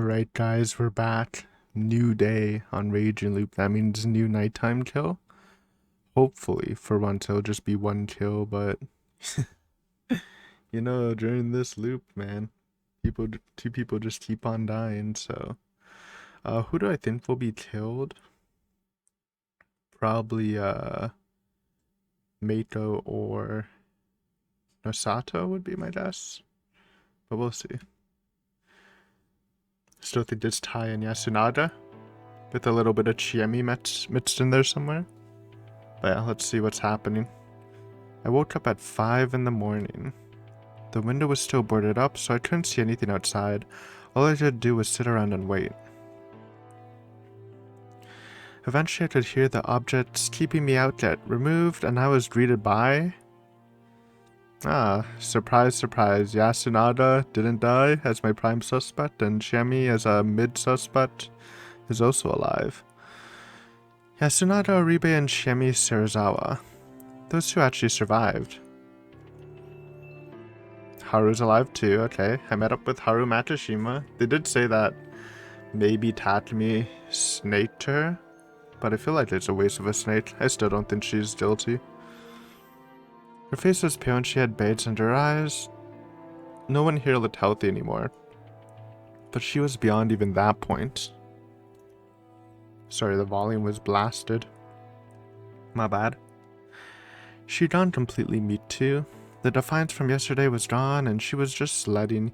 Alright guys, we're back. New day on Raging Loop. That means new nighttime kill. Hopefully, for once it'll just be one kill, but you know, during this loop, man, two people just keep on dying, so who do I think will be killed? Probably Mako or Nosato would be my guess. But we'll see. Still think it's Tai and Yasunada with a little bit of Chiemi mixed in there somewhere. But yeah, let's see what's happening. I woke up at 5 in the morning. The window was still boarded up, so I couldn't see anything outside. All I could do was sit around and wait. Eventually I could hear the objects keeping me out get removed, and I was greeted by... surprise, surprise. Yasunada didn't die as my prime suspect, and Chiemi as a mid-suspect is also alive. Yasunada, Oribe, and Chiemi Serizawa. Those two actually survived. Haru's alive too, okay. I met up with Haru Matsushima. They did say that maybe Tatami snaked her, but I feel like it's a waste of a snake. I still don't think she's guilty. Her face was pale and she had beads under her eyes. No one here looked healthy anymore. But she was beyond even that point. Sorry, the volume was blasted. My bad. She'd gone completely meat too. The defiance from yesterday was gone and she was just letting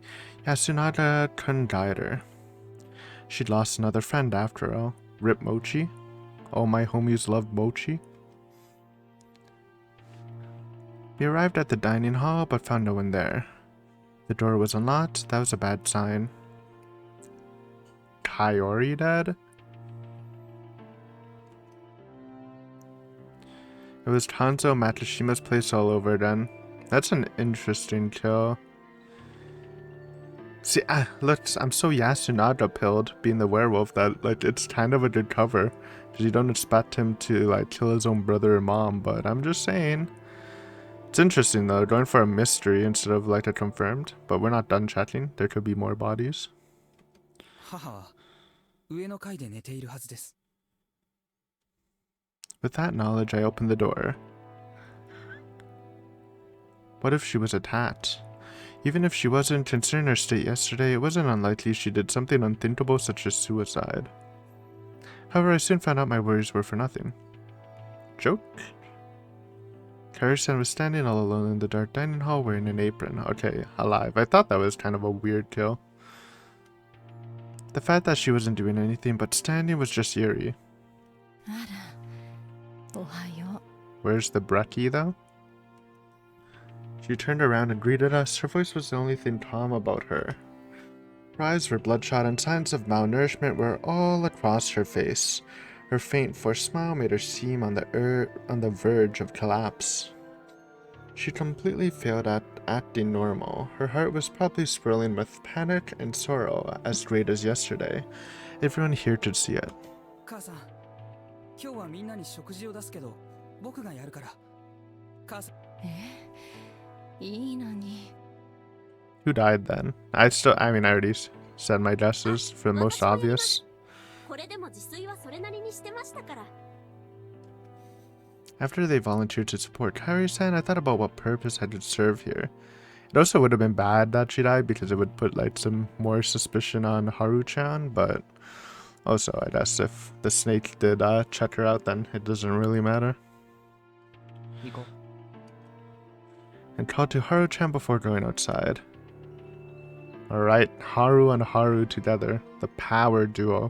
Yasunada couldn't guide her. She'd lost another friend after all. Rip Mochi. All my homies loved Mochi. We arrived at the dining hall but found no one there. The door was unlocked. That was a bad sign. Kaori dead? It was Hanzo Matsushima's place all over again. That's an interesting kill. See, look, I'm so Yasunada pilled being the werewolf that, like, it's kind of a good cover. Because you don't expect him to, like, kill his own brother or mom, but I'm just saying. It's interesting, though, going for a mystery instead of, like, a confirmed. But we're not done checking. There could be more bodies. With that knowledge, I opened the door. What if she was attacked? Even if she wasn't, considering her state yesterday, it wasn't unlikely she did something unthinkable such as suicide. However, I soon found out my worries were for nothing. Joke? Kaori-san was standing all alone in the dark dining hall wearing an apron. Okay, alive. I thought that was kind of a weird kill. The fact that she wasn't doing anything but standing was just eerie. Where's the brekkie, though? She turned around and greeted us. Her voice was the only thing calm about her. Her eyes were bloodshot and signs of malnourishment were all across her face. Her faint forced smile made her seem on the verge of collapse. She completely failed at acting normal. Her heart was probably swirling with panic and sorrow as great as yesterday. Everyone here could see it. Who died then? I already said my guesses for the most obvious. After they volunteered to support Kaori-san, I thought about what purpose I could serve here. It also would have been bad that she died because it would put like some more suspicion on Haru-chan, but also I guess if the snake did check her out, then it doesn't really matter. And called to Haru-chan before going outside. Alright, Haru and Haru together, the power duo.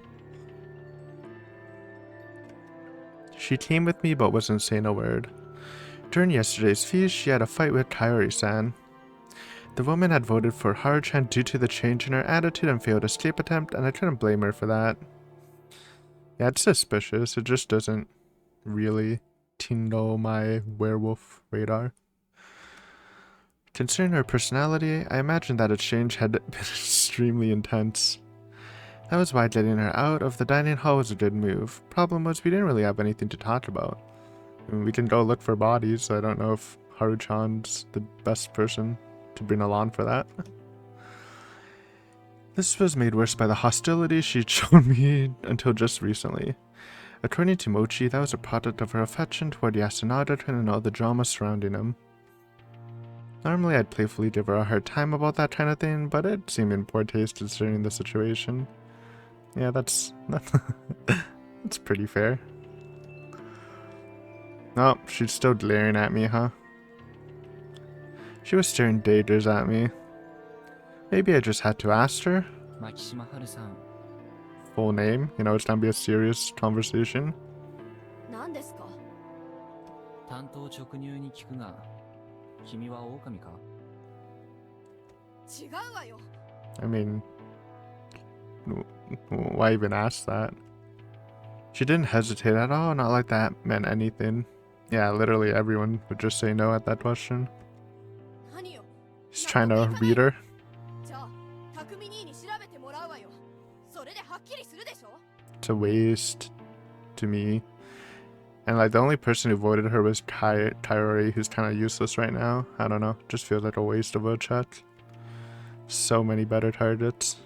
She came with me but wasn't saying a word. During yesterday's feast, she had a fight with Kaori-san. The woman had voted for Haru-chan due to the change in her attitude and failed escape attempt, and I couldn't blame her for that. Yeah, it's suspicious. It just doesn't really tingle my werewolf radar. Considering her personality, I imagined that a change had been extremely intense. That was why getting her out of the dining hall was a good move. Problem was, we didn't really have anything to talk about. I mean, we can go look for bodies, so I don't know if Haru-chan's the best person to bring along for that. This was made worse by the hostility she'd shown me until just recently. According to Mochi, that was a product of her affection toward Yasunada and all the drama surrounding him. Normally I'd playfully give her a hard time about that kind of thing, but it seemed in poor taste considering the situation. Yeah, that's pretty fair. Oh, she's still glaring at me, huh? She was staring daggers at me. Maybe I just had to ask her. Full name, you know, it's gonna be a serious conversation. I mean, why even ask that? She didn't hesitate at all, not like that meant anything. Yeah, literally everyone would just say no at that question. He's trying to read her. It's a waste to me. And like the only person who voted her was Kaori, who's kind of useless right now. I don't know, just feels like a waste of a check. So many better targets.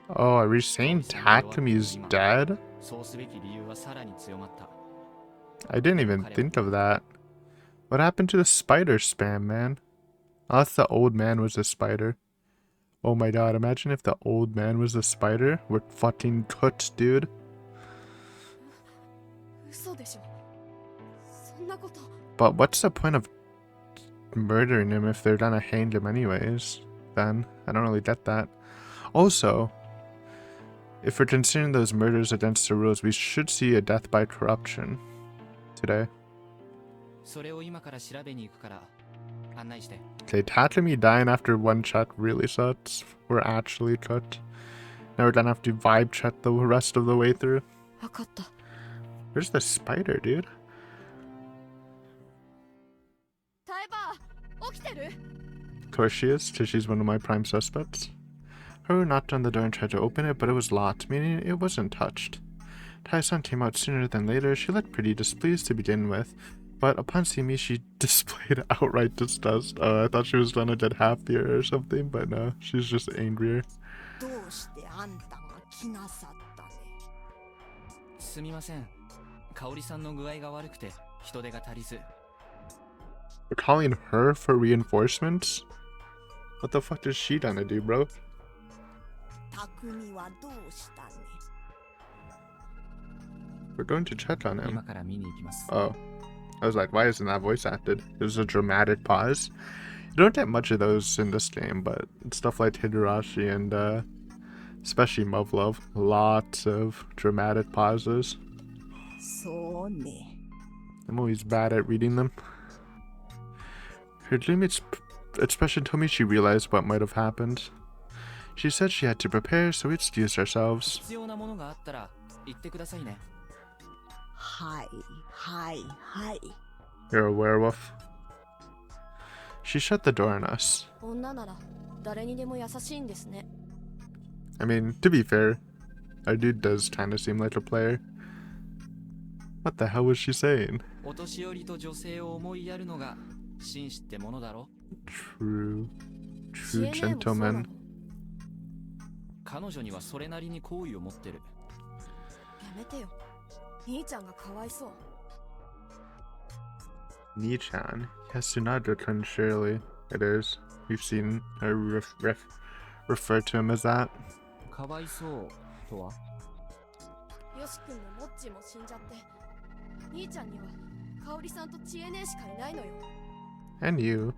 Oh, are we saying Takumi's dead? I didn't even think of that. What happened to the spider spam, man? I thought the old man was the spider. Oh my god, imagine if the old man was the spider. We're fucking cooked, dude. But what's the point of murdering him if they're gonna hang him anyways? Then I don't really get that. Also, if we're considering those murders against the rules, we should see a death by corruption today. Okay, Takumi dying after one check really sucks. We're actually cooked. Now we're gonna have to vibe check the rest of the way through. Where's the spider, dude? Of course she is, because she's one of my prime suspects. Haru knocked on the door and tried to open it, but it was locked, meaning it wasn't touched. Tai-san came out sooner than later. She looked pretty displeased to begin with, but upon seeing me, she displayed outright disgust. I thought she was gonna get happier or something, but no, she's just angrier. We're calling her for reinforcements? What the fuck is she gonna do, bro? We're going to check on him. Oh. I was like, why isn't that voice acted? It was a dramatic pause. You don't get much of those in this game, but stuff like Higurashi and especially Muv-Luv. Lots of dramatic pauses. I'm always bad at reading them. Her dreammate's expression told me she realized what might have happened. She said she had to prepare, so we excused ourselves. You're a werewolf. She shut the door on us. I mean, to be fair, our dude does kind of seem like a player. What the hell was she saying? True. True gentleman. Nii-chan? Yasunada-kun, surely. It is. We've seen her refer to him as that. And you.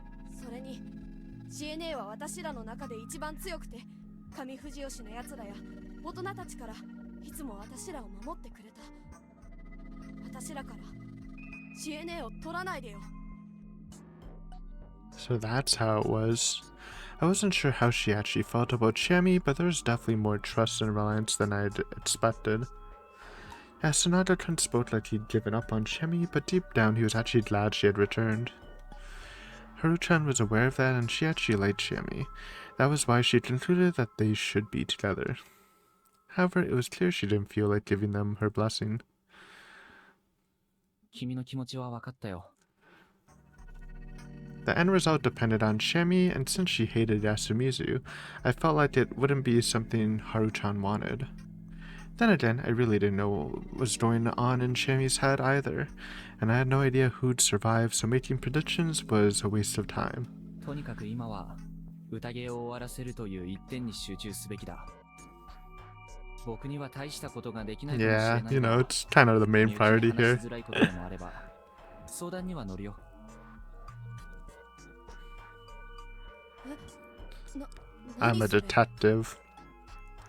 So that's how it was. I wasn't sure how she actually felt about Chiemi, but there was definitely more trust and reliance than I'd expected. Yasunada-kun spoke like he'd given up on Chiemi, but deep down he was actually glad she had returned. Haru-chan was aware of that, and she actually liked Chiemi. That was why she concluded that they should be together. However, it was clear she didn't feel like giving them her blessing. 君の気持ちは分かったよ。 The end result depended on Shemi, and since she hated Yasumizu, I felt like it wouldn't be something Haru-chan wanted. Then again, I really didn't know what was going on in Shami's head either, and I had no idea who'd survive, so making predictions was a waste of time. とにかく今は宴を終わらせるという一点に集中すべきだ。僕には大したことができないかもしれないが。 Yeah, you know, it's kind of the main priority here. 話しづらいことでもあれば相談には乗るよ。 I'm a detective.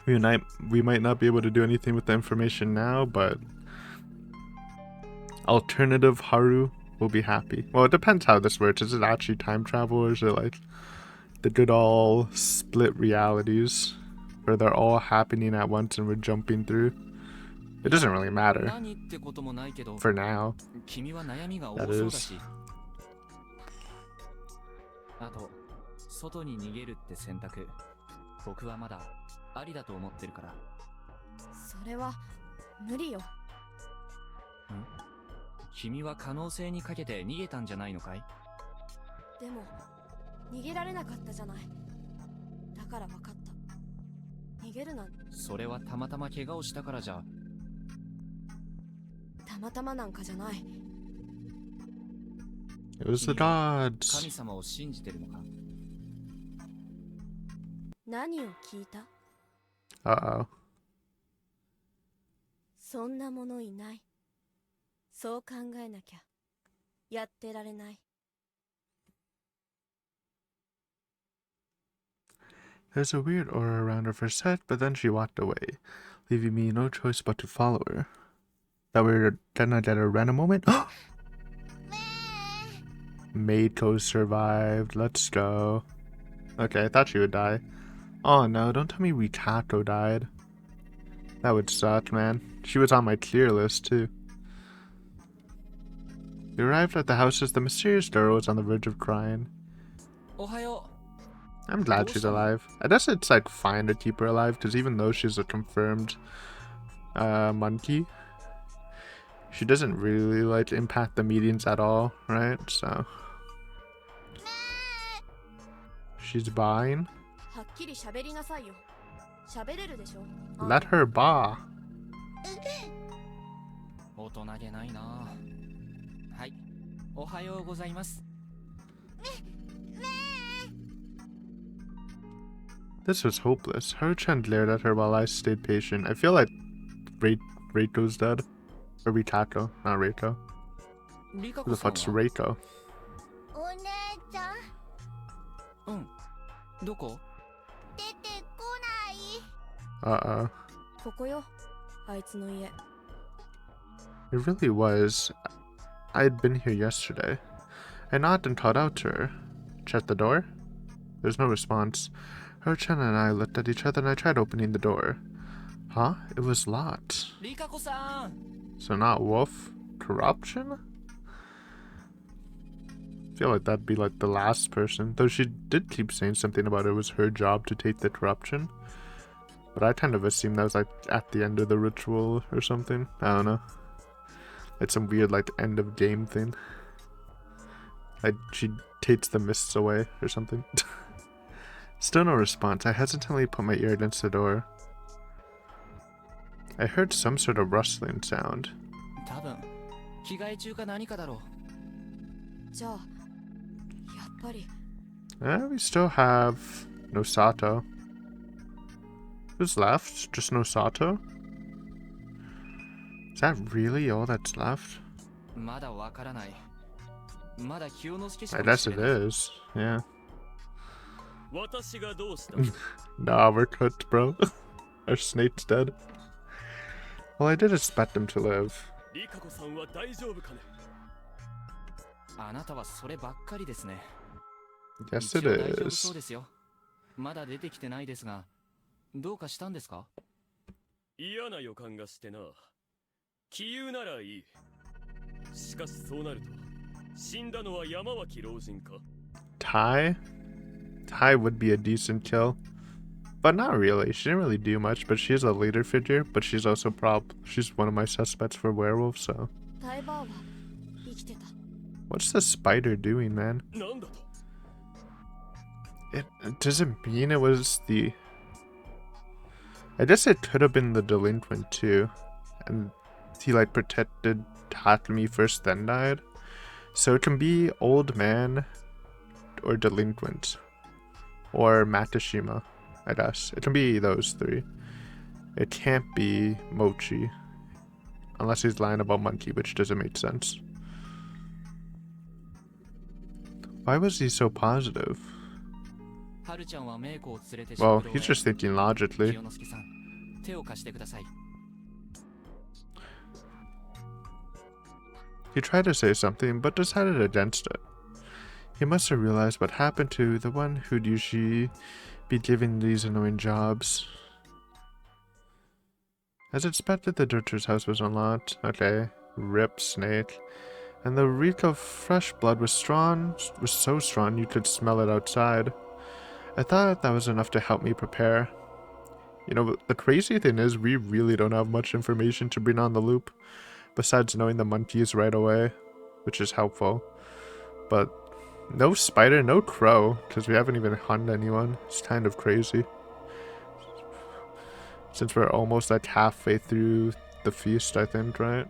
We might not be able to do anything with the information now, but alternative Haru will be happy. Well, it depends how this works. Is it actually time travel, or is it like the good old split realities where they're all happening at once and we're jumping through? It doesn't really matter for now. That is. あと外に逃げるって選択、僕はまだありだと思ってるから。それは無理よ。君は可能性にかけて逃げたんじゃないのかい？でも逃げられなかったじゃない。だから分かった。逃げるなんて。それはたまたま怪我をしたからじゃ。たまたまなんかじゃない。It was the gods. 神様を信じてるのか？何を聞いた？ Uh-oh. そんなものいない。そう考えなきゃやってられない。 There's a weird aura around her for a sec, but then she walked away, leaving me no choice but to follow her. That we were then at a random moment. Meiko survived. Let's go. Okay, I thought she would die. Oh no, don't tell me Rikako died. That would suck, man. She was on my clear list, too. We arrived at the house as the mysterious girl was on the verge of crying. I'm glad she's alive. I guess it's like fine to keep her alive, because even though she's a confirmed monkey, she doesn't really like impact the meetings at all, right? So she's buying. Let her ba. 大人げないな。はい、おはようございます。 This was hopeless. Haru-chan glared at her while I stayed patient. I feel like Reiko's dead. Or Rikako, not Reiko. Who the fuck's Reiko? お姉ちゃん。うん。どこ？出てこない。Uh-oh. ここよ、あいつの家。 It really was. I had been here yesterday. I knocked and called out to her. Check the door? There's no response. Haru-chan and I looked at each other and I tried opening the door. Huh? It was locked. So not wolf? Corruption? I feel like that'd be like the last person. Though she did keep saying something about it was her job to take the corruption. But I kind of assumed that was like at the end of the ritual or something. I don't know. It's some weird like end of game thing. Like she takes the mists away or something. Still no response. I hesitantly put my ear against the door. I heard some sort of rustling sound. We still have Nosato. Who's left? Just Nosato? Is that really all that's left? I guess it is, yeah. Nah, we're cooked, bro. Our snake's dead. Well, I did expect him to live. Yes, it is. まだ出てきてないですが、どうかしたんですか？嫌な予感がしてな。杞憂ならいい。しかしそうなると、死んだのは山脇老人か？ Tai? Tai would be a decent kill. But not really. She didn't really do much, but she's a leader figure, but she's also she's one of my suspects for werewolf, so. タイバーは生きてた。 What's the spider doing, man? なんだと It doesn't mean it was the... I guess it could have been the delinquent too. And he like protected Takumi first then died. So it can be old man or delinquent. Or Matashima, I guess. It can be those three. It can't be Mochi. Unless he's lying about Monkey, which doesn't make sense. Why was he so positive? Well, he's just thinking logically. He tried to say something, but decided against it. He must have realized what happened to the one who'd usually be given these annoying jobs. As expected, the Dirter's house was unlocked. Okay, rip snake. And the reek of fresh blood was so strong you could smell it outside. I thought that was enough to help me prepare. You know, the crazy thing is we really don't have much information to bring on the loop, besides knowing the monkeys right away, which is helpful. But no spider, no crow, because we haven't even hunted anyone. It's kind of crazy. Since we're almost like halfway through the feast, I think, right?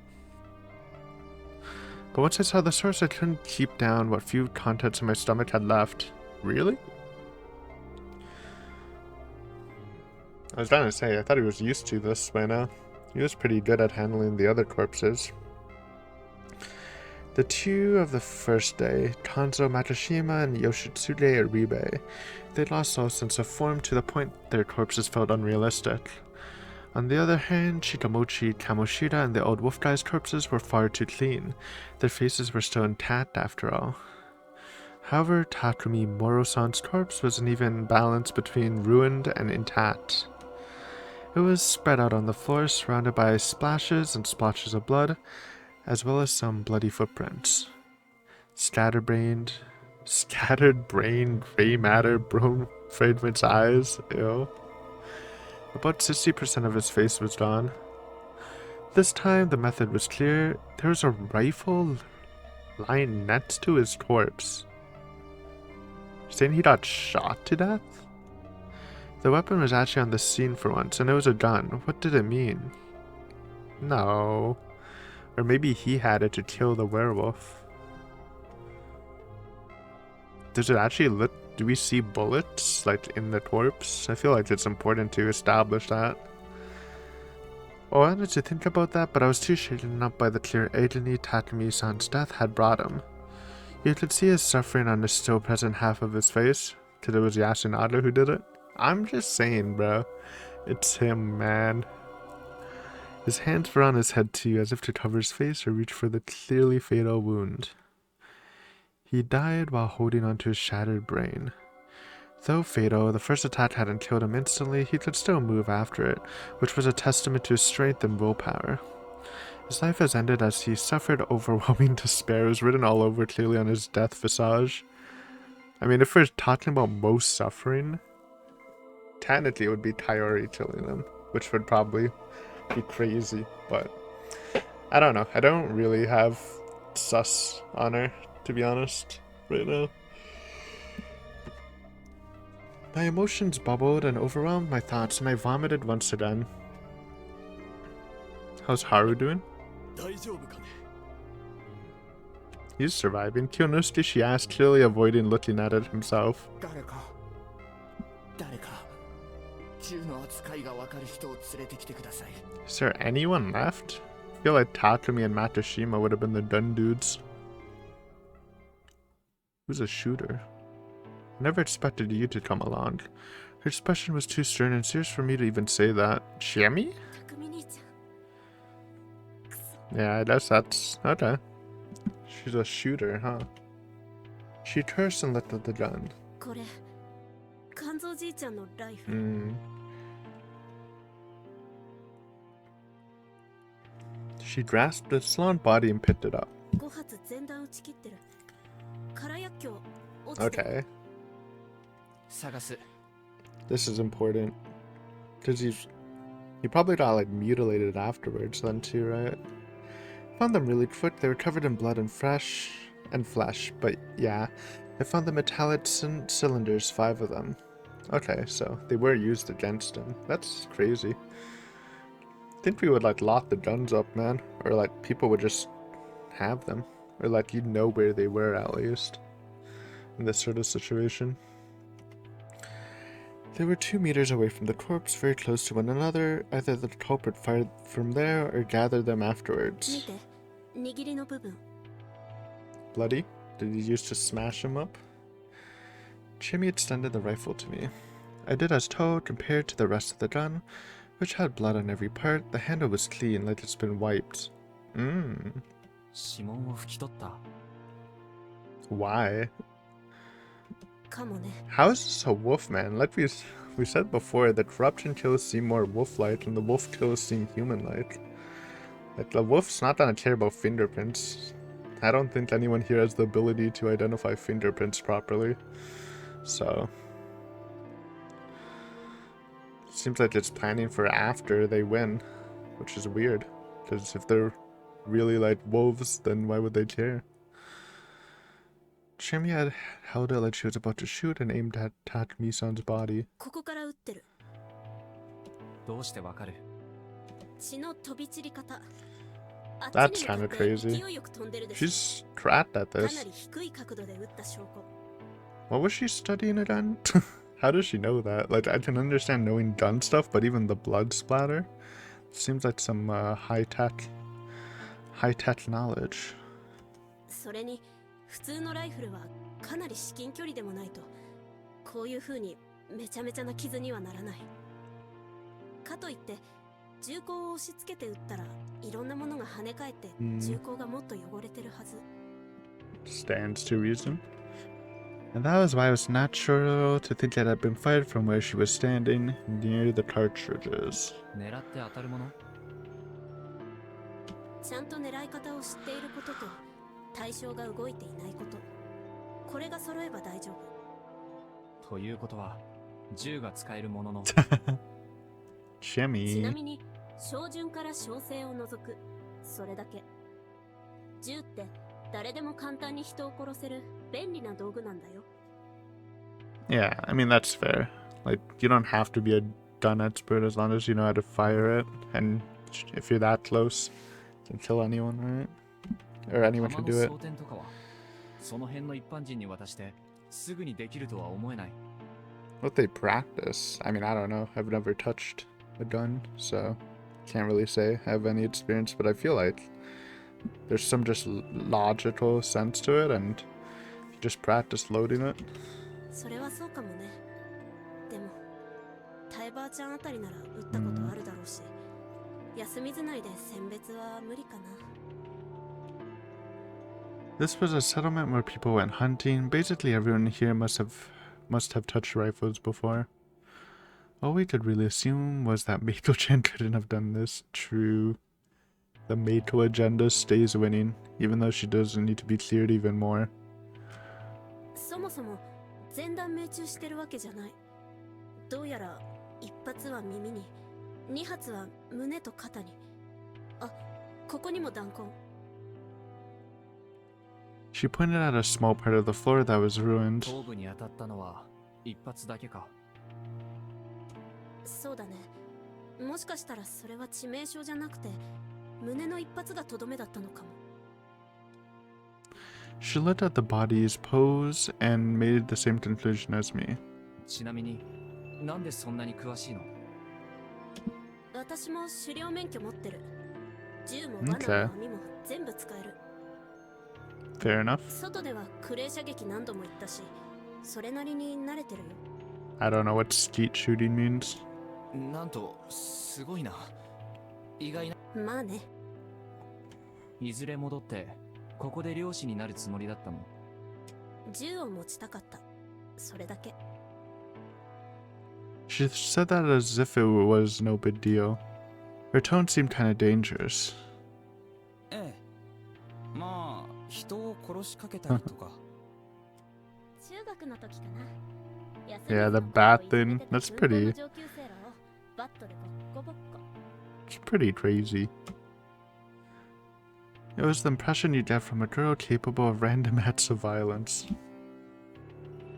But once I saw the source, I couldn't keep down what few contents in my stomach had left. Really? I was trying to say, I thought he was used to this by now. He was pretty good at handling the other corpses. The two of the first day, Kanzo Matashima and Yoshitsuge Aribe, they lost all sense of form to the point their corpses felt unrealistic. On the other hand, Shikamochi, Kamoshida, and the old wolf guy's corpses were far too clean. Their faces were still intact after all. However, Takumi Moro-san's corpse was an even balance between ruined and intact. It was spread out on the floor, surrounded by splashes and splotches of blood, as well as some bloody footprints. Scattered brain, gray matter, bone fragments, eyes, ew. About 60% of his face was gone. This time, the method was clear. There was a rifle lying next to his corpse. Saying he got shot to death? The weapon was actually on the scene for once, and it was a gun. What did it mean? No. Or maybe he had it to kill the werewolf. Does it actually look... Do we see bullets, like, in the corpse? I feel like it's important to establish that. Oh, I wanted to think about that, but I was too shaken up by the clear agony Takumi-san's death had brought him. You could see his suffering on the still present half of his face, because it was Yasunada who did it. I'm just saying, bro. It's him, man. His hands were on his head too, as if to cover his face or reach for the clearly fatal wound. He died while holding onto his shattered brain. Though fatal, the first attack hadn't killed him instantly, he could still move after it, which was a testament to his strength and willpower. His life has ended as he suffered overwhelming despair. It was written all over clearly on his death visage. I mean, if we're talking about most suffering, technically it would be Tayori killing him, which would probably be crazy, but I don't know. I don't really have sus on her, to be honest, right now. My emotions bubbled and overwhelmed my thoughts, and I vomited once again. How's Haru doing? 大丈夫かね He's surviving. Kyonosuke, she asked, clearly avoiding looking at it himself. 誰か銃の扱いがわかる人を連れてきてください Is there anyone left? I feel like Takumi and Matashima would have been the done dudes. Who's a shooter? I never expected you to come along. Her expression was too stern and serious for me to even say that. Shami? 匠兄ちゃん Yeah, I guess that's... okay. She's a shooter, huh? She cursed and lifted the gun. これ肝臓じいちゃんのライフル She grasped the salon body and picked it up. 5発全弾打ち切ってる空薬莢落ちてる Okay. 探す。 This is important. Because he probably got like mutilated afterwards then too, right? Found them really quick. They were covered in blood and flesh. But yeah, I found the metallic cylinders, 5 of them. Okay, so they were used against him. That's crazy. I think we would like lock the guns up, man. Or like people would just have them. Or like you'd know where they were at least. In this sort of situation. They were 2 meters away from the corpse, very close to one another. Either the culprit fired from there or gathered them afterwards. 見て、握りの部分。 Bloody? Did he use to smash him up? Jimmy extended the rifle to me. I did as told. Compared to the rest of the gun, which had blood on every part, the handle was clean, like it's been wiped. 指紋を拭き取った。 Why? かもね。 How is this a wolf, man? Like we said before, the corruption kills seem more wolf-like, and the wolf kills seem human-like. Like the wolf's not gonna care about fingerprints. I don't think anyone here has the ability to identify fingerprints properly. So seems like it's planning for after they win, which is weird. Because if they're really like wolves, then why would they care? Shimi had held it like she was about to shoot and aimed at Takumi-san's body. ここから撃ってる。どうしてわかる？ 血の飛び散り方。 That's kind of crazy. 勢いよく飛んでるでしょ。 She's trapped at かな this. り低い角度で撃った証拠。 What was she studying again? How does she know that? Like, I can understand knowing gun stuff, but even the blood splatter seems like some high-tech knowledge. それに普通のライフルはかなり至近距離でもないとこういう風にめちゃめちゃな傷にはならない。かといって銃口を押し付けて撃ったらいろんなものが跳ね返って銃口がもっと汚れてるはず。 Stands to reason. And that was why it was natural to think it had been fired from where she was standing, near the cartridges. 狙って当たるもの？ ちゃんと狙い方を知っていることと対象が動いていないこと、これが揃えば大丈夫。ということは銃が使えるものの。ちな Jimmy. みに照準から小生を除く、それだけ。銃って誰でも簡単に人を殺せる便利な道具なんだよ。 Yeah, I mean, that's fair. Like, you don't have to be a gun expert as long as you know how to fire it. And if you're that close, you can kill anyone, right? Or anyone 弾 can の do it. 装填とかはその辺の一般人に渡してすぐにできるとは思えない。 What they practice? I mean, I don't know. I've never touched a gun, so can't really say I have any experience, but I feel like there's some just logical sense to it, and you just practice loading it. それはそうかもね。でもタイバーちゃんあたりなら撃ったことあるだろうし、休みずないで選別は無理かな。 This was a settlement where people went hunting. Basically, everyone here must have touched rifles before. All we could really assume was that Mako-chan couldn't have done this. True. The Mako agenda stays winning, even though she doesn't need to be cleared even more. そもそも全弾命中してるわけじゃない。どうやら1発は耳に、2発は胸と肩に。あ、ここにも弾痕。 She pointed at a small part of the floor that was ruined. 頭部に当たったのは一発だけか。そうだね。もしかしたらそれは致命傷じゃなくて胸の一発がとどめだったのかも。 She looked at the body's pose and made the same conclusion as me. ちなみになんでそんなに詳しいの？私も狩猟免許持ってる。銃も罠も Okay. 網も全部使える。 Fair enough. 外ではクレー射撃何度も行ったし、それなりに慣れてるよ。 I don't know what skeet shooting means. なんとすごいな。意外な。まあね。いずれ戻ってここで漁師になるつもりだったの？銃を持ちたかった。それだけ。 She said that as if it was no big deal. Her tone seemed kind of dangerous. ええ。まあ、人を殺しかけたりとか。中学の時かな。Yeah, the bat thing. That's pretty. It's pretty crazy. It was the impression you get from a girl capable of random acts of violence.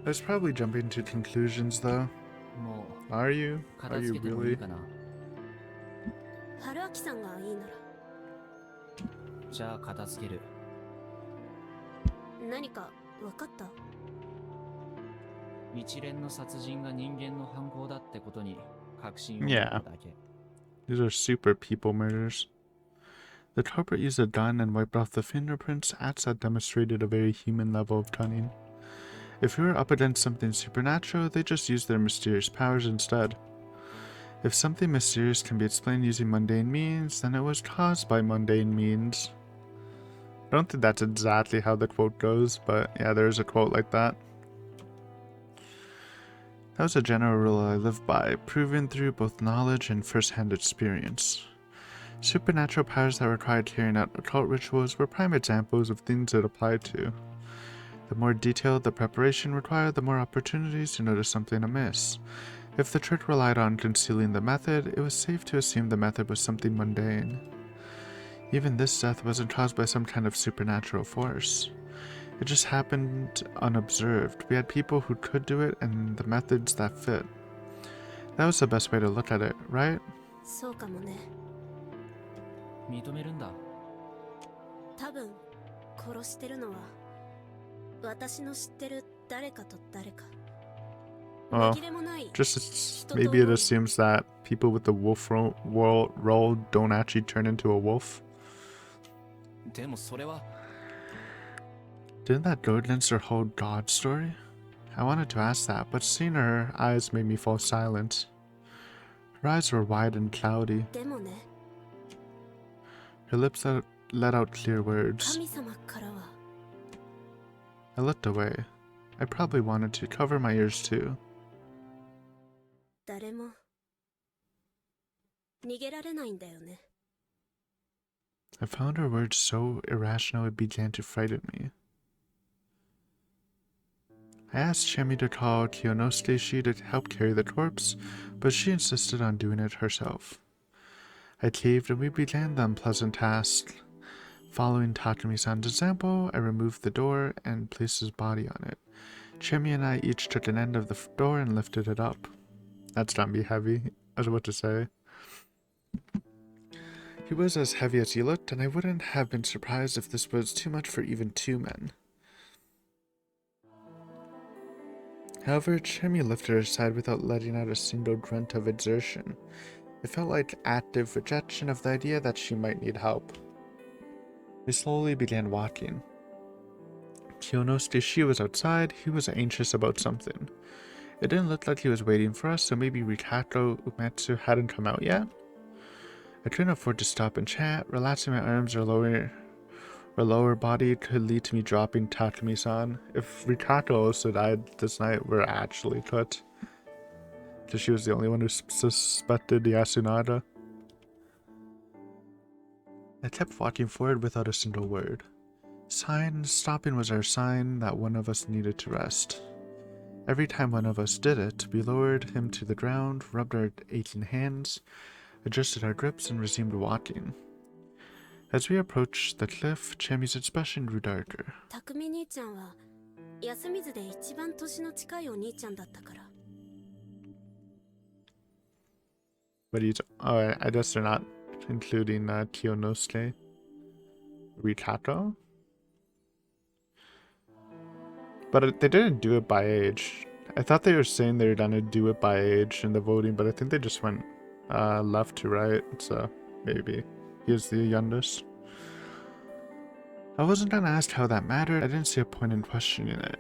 I was probably jumping to conclusions though. も Are you? う Are 片 you 付けてもいい really? かな。春明さんがいいならじゃあ片付ける。何か分かった？一連の殺人が人間の犯行だってことに確信を持っ Yeah. ただけ。 These are super people murders. The culprit used a gun and wiped off the fingerprints, acts that demonstrated a very human level of cunning. If we were up against something supernatural, they just used their mysterious powers instead. If something mysterious can be explained using mundane means, then it was caused by mundane means. I don't think that's exactly how the quote goes, but yeah, there is a quote like that. That was a general rule I live by, proven through both knowledge and first-hand experience. Supernatural powers that required carrying out occult rituals were prime examples of things it applied to. The more detailed the preparation required, the more opportunities to notice something amiss. If the trick relied on concealing the method, it was safe to assume the method was something mundane. Even this death wasn't caused by some kind of supernatural force. It just happened unobserved. We had people who could do it and the methods that fit. That was the best way to look at it, right? そうかもね。認めるんだ。多分殺してるのは私の知ってる誰かと誰か。 Well, 紛れもない just maybe it assumes that people with the wolf role don't actually turn into a wolf. でもそれは。 Didn't that go against her whole God story? I wanted to ask that, but seeing her eyes made me fall silent. Her eyes were wide and cloudy. でもね、 Her lips let out clear words. 神様からは I looked away. I probably wanted to cover my ears too. 誰も逃げられないんだよね。 I found her words so irrational it began to frighten me. I asked Chemi to call Kyonosuke to help carry the corpse, but she insisted on doing it herself. I caved and we began the unpleasant task. Following Takumi-san's example, I removed the door and placed his body on it. Chemi and I each took an end of the door and lifted it up. That's not me heavy, I was about to say. He was as heavy as he looked, and I wouldn't have been surprised if this was too much for even two men. However, Chemi lifted her aside without letting out a single grunt of exertion. It felt like active rejection of the idea that she might need help. We slowly began walking. Kyonosuke was outside. He was anxious about something. It didn't look like he was waiting for us, so maybe Rikako Umetsu hadn't come out yet? I couldn't afford to stop and chat. Relaxing my arms or lower body could lead to me dropping Takumi-san. If Rikako also died this night, we're actually cut. Because she was the only one who suspected Yasunada. I kept walking forward without a single word. Stopping was our sign that one of us needed to rest. Every time one of us did it, we lowered him to the ground, rubbed our aching hands, adjusted our grips, and resumed walking. As we approached the cliff, Chemi's expression grew darker. 匠兄ちゃんは安水で一番年の近いお兄ちゃんだったから。 But I guess they're not including Kyonosuke. Rikako? But they didn't do it by age. I thought they were saying they were gonna do it by age in the voting, but I think they just went left to right, so maybe he is the youngest. I wasn't gonna ask how that mattered. I didn't see a point in questioning it.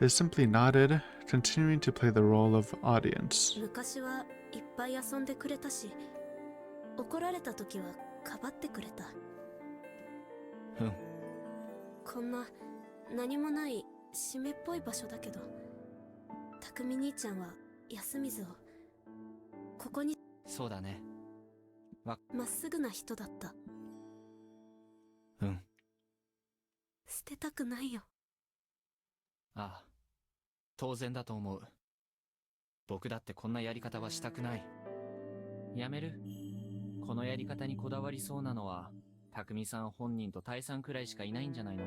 I simply nodded, continuing to play the role of audience. 昔はいっぱい遊んでくれたし、怒られた時はかばってくれた。こんな何もない湿っぽい場所だけど、匠兄ちゃんは安水をここに。そうだね。まっすぐな人だった。捨てたくないよ。ああ。当然だと思う。僕だってこんなやり方はしたくない。やめる？このやり方にこだわりそうなのは、匠さん本人とタイさんくらいしかいないんじゃないの？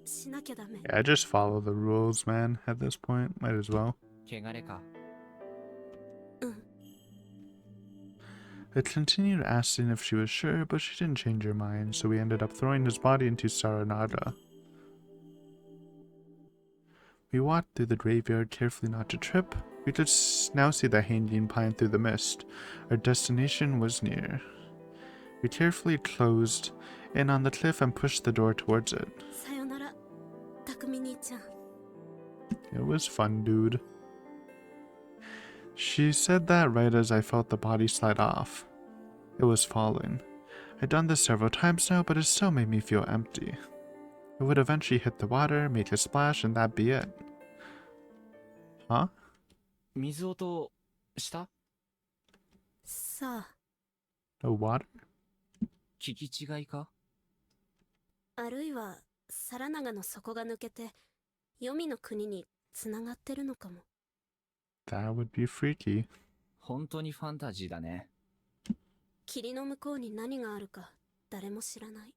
しなきゃダメ。 Yeah, just follow the rules, man. At this point, might as well. 汚れか。I continued asking if she was sure, but she didn't change her mind, so we ended up throwing his body into Saranada. We walked through the graveyard carefully not to trip. We could now see the hanging pine through the mist. Our destination was near. We carefully closed in on the cliff and pushed the door towards it. さよなら、匠兄ちゃん。 It was fun, dude. She said that right as I felt the body slide off. It was falling. I'd done this several times now, but it still made me feel empty. It would eventually hit the water, make a splash, and that'd be it. Huh? 水音した？さあ、 The water? 聞き違いか？あるいは皿長の底が抜けて黄泉の国につながってるのかも。 That would be freaky. 本当にファンタジーだね。霧の向こうに何があるか誰も知らない。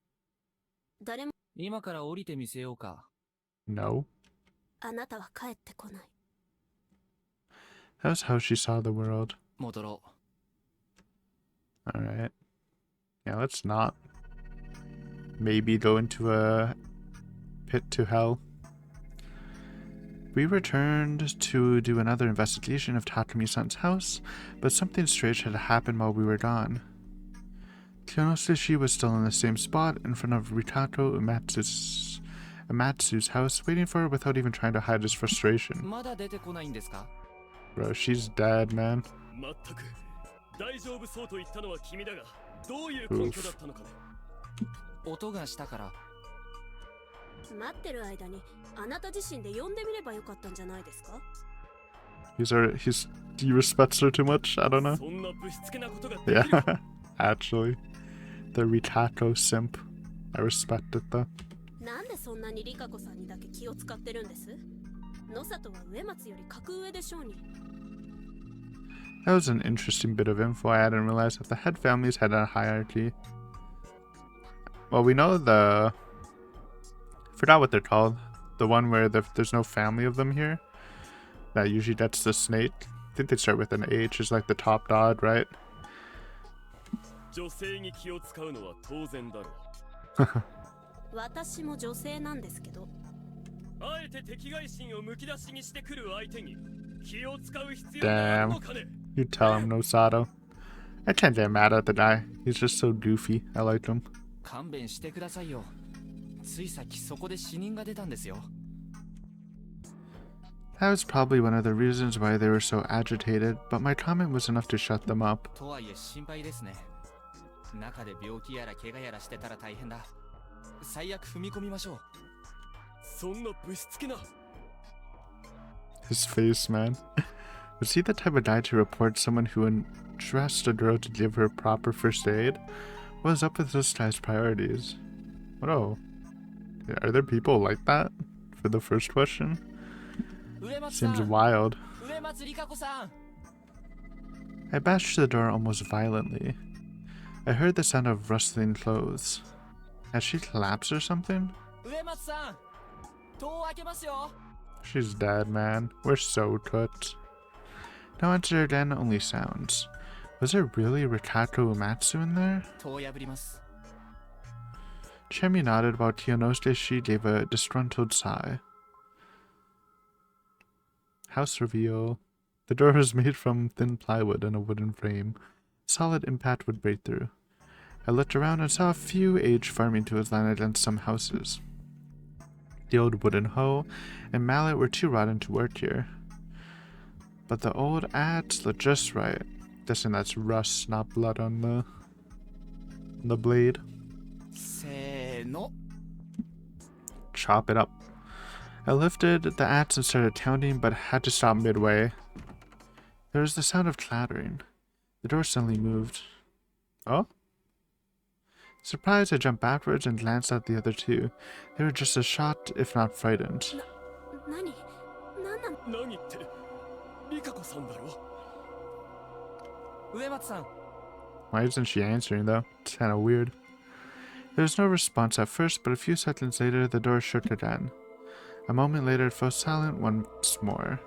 誰も。今から降りてみせようか。No. あなたは帰ってこない。 That was how she saw the world. 戻ろう。 Alright. Yeah, let's not. Maybe go into a pit to hell. We returned to do another investigation of Takumi-san's house, but something strange had happened while we were gone. Kyonosushi was still in the same spot in front of Ritato Uematsu's house, waiting for her without even trying to hide his frustration. まだ出てこないんですか？ Bro, she's dead, man. まったく大丈夫そうと言ったのは君だが、どういう根拠だったのかね。音がしたから。待ってる間にあなた自身で呼んでみればよかったんじゃないですか？ He respects her too much? I don't know. そんなぶしつけなことができる Yeah, actually. The Ritato simp. I respect it though. なんでそんなにリカコさんにだけ気を使ってるんです？野里は上松より格上でしょうに。 That was an interesting bit of info. I hadn't realized that the head families had a hierarchy. Well, we know I forgot what they're called. The one where there's no family of them here. That's the snake. I think they start with an H. Is like the top dog, right? 女性に気を使うのは当然だろう。私も女性なんですけど。あえて敵外心をむき出しにしてくる相手に気を使う必要があるのかね。 You tell him, Nosato. I can't get mad at the guy. He's just so goofy. I like him. 勘弁してくださいよ。ついさっきそこで死人が出たんですよ。 That was probably one of the reasons why they were so agitated, but my comment was enough to shut them up. とはいえ心配ですね。中で病気やら怪我やらしてたら大変だ。最悪踏み込みましょう。そんなぶしつけな。 His face, man. Was he the type of guy to report someone who undressed a girl to give her proper first aid? What was up with this guy's priorities? What oh? Are there people like that? For the first question? Seems wild. I bashed the door almost violently. I heard the sound of rustling clothes. Had she collapsed or something? She's dead, man. We're so cooked. No answer again, only sounds. Was there really Rikato Uematsu in there? Chemi nodded while Kyonosuke gave a disgruntled sigh. House reveal. The door was made from thin plywood and a wooden frame. Solid impact would break through. I looked around and saw a few aged farming tools lying against some houses. The old wooden hoe and mallet were too rotten to work here. But the old adze looked just right. Guessing that's rust, not blood on the blade. Chop it up. I lifted the adze and started pounding, but had to stop midway. There was the sound of clattering. The door suddenly moved. Oh? Surprised, I jumped backwards and glanced at the other two. They were just as shocked, if not frightened. 何なの？何ってリカ子さんだろ。植松さん。 Why isn't she answering though? It's kind of weird. There was no response at first, but a few seconds later the door shook again. A moment later it fell silent once more.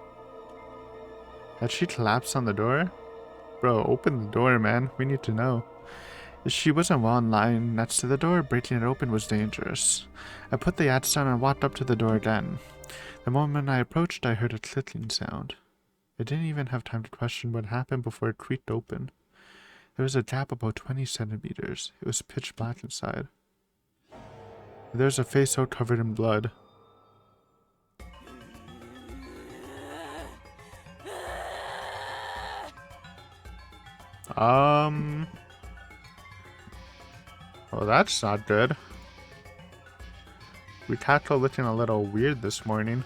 Had she collapsed on the door? Bro, open the door, man. We need to know. If she wasn't well in line next to the door, breaking it open was dangerous. I put the axe down and walked up to the door again. The moment I approached, I heard a clicking sound. I didn't even have time to question what happened before it creaked open. There was a gap about 20 centimeters. It was pitch black inside. There was a face so covered in blood. Well, that's not good. Rikato looking a little weird this morning.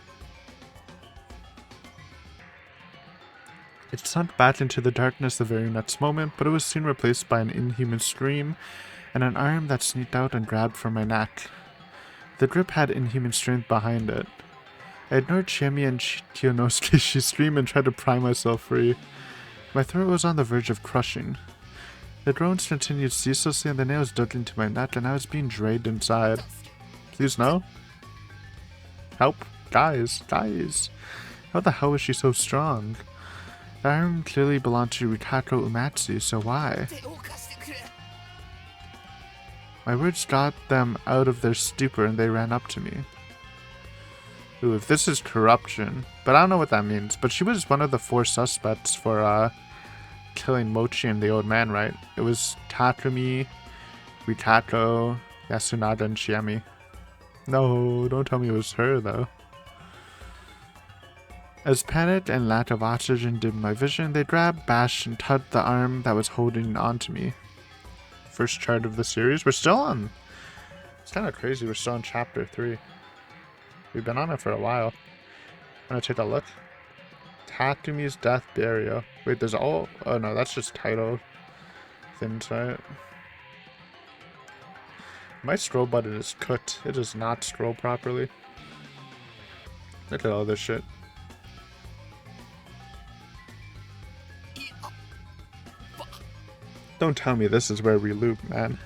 It sunk back into the darkness the very next moment, but it was soon replaced by an inhuman scream and an arm that sneaked out and grabbed for my neck. The grip had inhuman strength behind it. I ignored Chiemi and Kiyonosuke's scream and tried to pry myself free. My throat was on the verge of crushing. The groans continued ceaselessly and the nails dug into my neck and I was being dragged inside. Please no? Help. Guys. How the hell is she so strong? The arm clearly belonged to Rikato Umatsu, so why? My words got them out of their stupor and they ran up to me. Ooh, if this is corruption. But I don't know what that means. But she was one of the 4 suspects for killing Mochi and the old man, right? It was Takumi, Rikato, Yasunaga, and Chiemi. No, don't tell me it was her, though. As panic and lack of oxygen dimmed my vision, they grabbed, bashed, and tugged the arm that was holding onto me. First chart of the series. We're still on. It's kind of crazy. We're still on chapter 3. We've been on it for a while. I'm gonna take a look. Takumi's death burial. Wait, there's all. Oh no, that's just title things, right? My scroll button is cooked. It does not scroll properly. Look at all this shit. Don't tell me this is where we loop, man.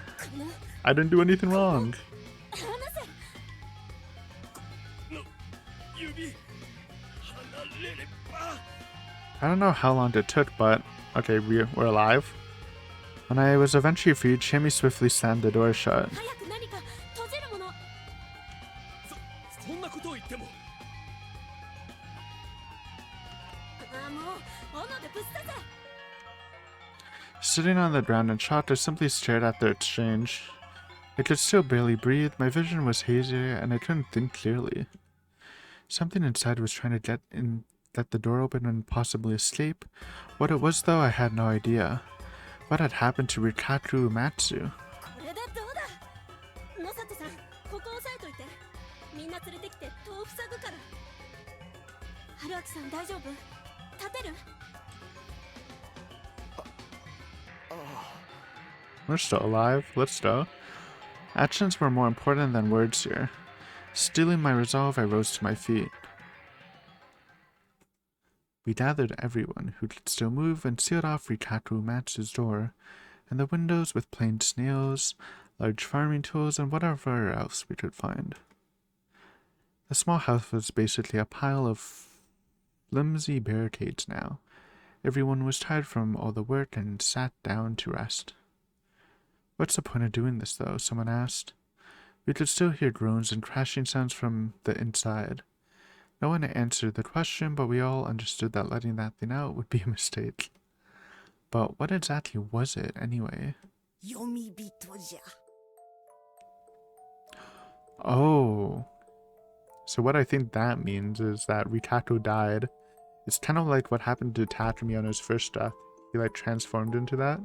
I didn't do anything wrong. I don't know how long it took, but okay, we're alive. When I was eventually freed, Chiemi swiftly slammed the door shut. Sitting on the ground in shock, I simply stared at the exchange. I could still barely breathe, my vision was hazy, and I couldn't think clearly. Something inside was trying to get the door open and possibly escape. What it was, though, I had no idea. What had happened to Rikato Umatsu? We're still alive. Let's go. Actions were more important than words here. Stealing my resolve, I rose to my feet. We gathered everyone who could still move and sealed off Rikato Umatsu's door, and the windows with plain snails, large farming tools, and whatever else we could find. The small house was basically a pile of flimsy barricades now. Everyone was tired from all the work and sat down to rest. What's the point of doing this, though? Someone asked. We could still hear groans and crashing sounds from the inside. No one answered the question, but we all understood that letting that thing out would be a mistake. But what exactly was it, anyway? Yomibito. Oh. So what I think that means is that Rikato died. It's kind of like what happened to Takumi on his first death. He like transformed into that.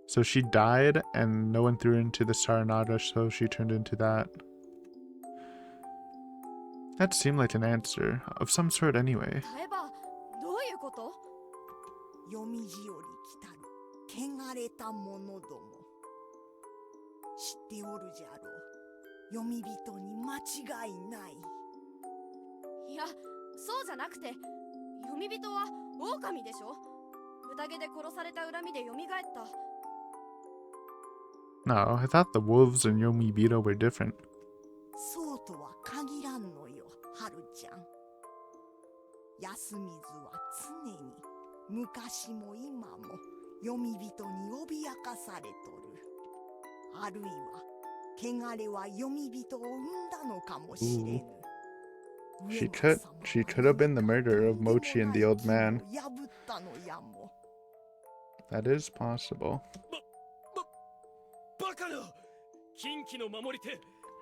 So she died and no one threw her into the Saranada, so she turned into that. That seemed like an answer, of some sort anyway. いや、そうじゃなくて、読み人は狼でしょ。宴で殺された恨みで蘇った。 No, I thought the wolves in Yomibito were different. そうとは限らんのよ、はるちゃん。安水は常に昔も今も読み人に脅かされとる。あるいは汚れは読み人を生んだのかもしれぬ。She could have been the murderer of Mochi and the old man. That is possible. バカな！近畿の守り手、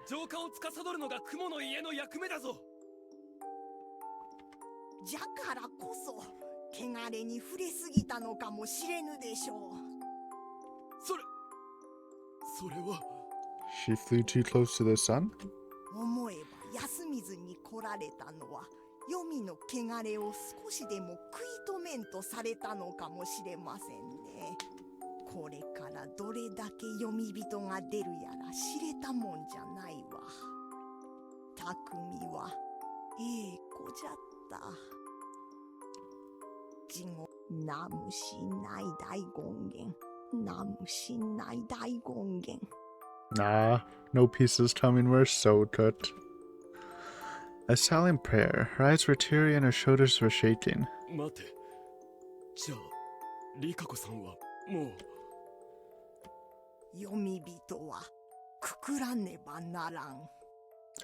浄化を司るのが雲の家の役目だぞ。じゃからこそ、汚れに触れすぎたのかもしれぬでしょう。それは。She flew too close to the sun? 思えば安水に来られたのは、黄泉の汚れを少しでも食い止めんとされたのかもしれませんね。これからどれだけ読み人が出るやら知れたもんじゃないわ。匠はええ子じゃった。地獄ナムシない大権現、ナムシない大権現。Nah, no pieces coming were so good. A silent prayer. Her eyes were teary and her shoulders were shaking. 待て。じゃあ、リカ子さんはもう。読み人はくくらねばならん。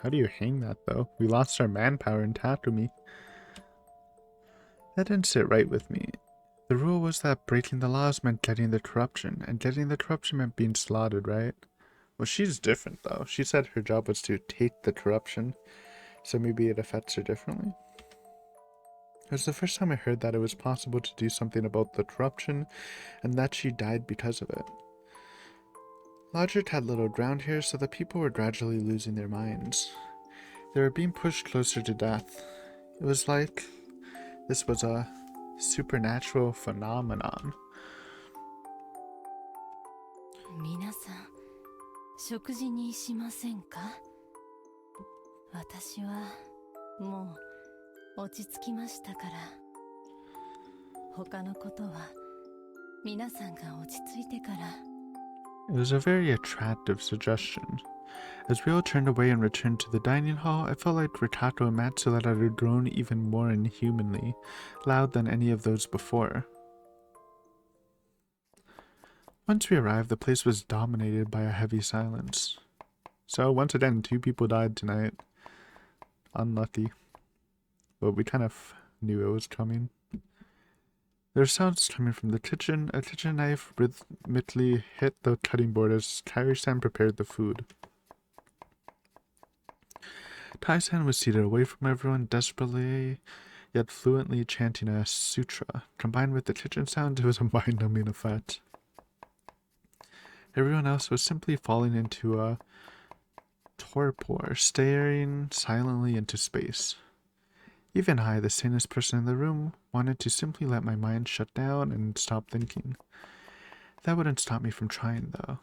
How do you hang that, though? We lost our manpower in Takumi. That didn't sit right with me. The rule was that breaking the laws meant getting the corruption, and getting the corruption meant being slaughtered, right? Well, she's different, though. She said her job was to take the corruption, so maybe it affects her differently. It was the first time I heard that it was possible to do something about the corruption, and that she died because of it. Logic had little ground here, so the people were gradually losing their minds. They were being pushed closer to death. It was like this was a supernatural phenomenon. 皆さん、食事にしませんか？私はもう落ち着きましたから。他のことは皆さんが落ち着いてから。It was a very attractive suggestion. As we all turned away and returned to the dining hall, I felt like Rikato and Matsuda had grown even more inhumanly loud than any of those before. Once we arrived, the place was dominated by a heavy silence. So once again, 2 people died tonight. Unlucky. But we kind of knew it was coming. There were sounds coming from the kitchen. A kitchen knife rhythmically hit the cutting board as Kairi-san prepared the food. Tai-san was seated away from everyone, desperately yet fluently chanting a sutra. Combined with the kitchen sounds, it was a mind-numbing effect. Everyone else was simply falling into a torpor, staring silently into space. Even I, the sanest person in the room, wanted to simply let my mind shut down and stop thinking. That wouldn't stop me from trying, though.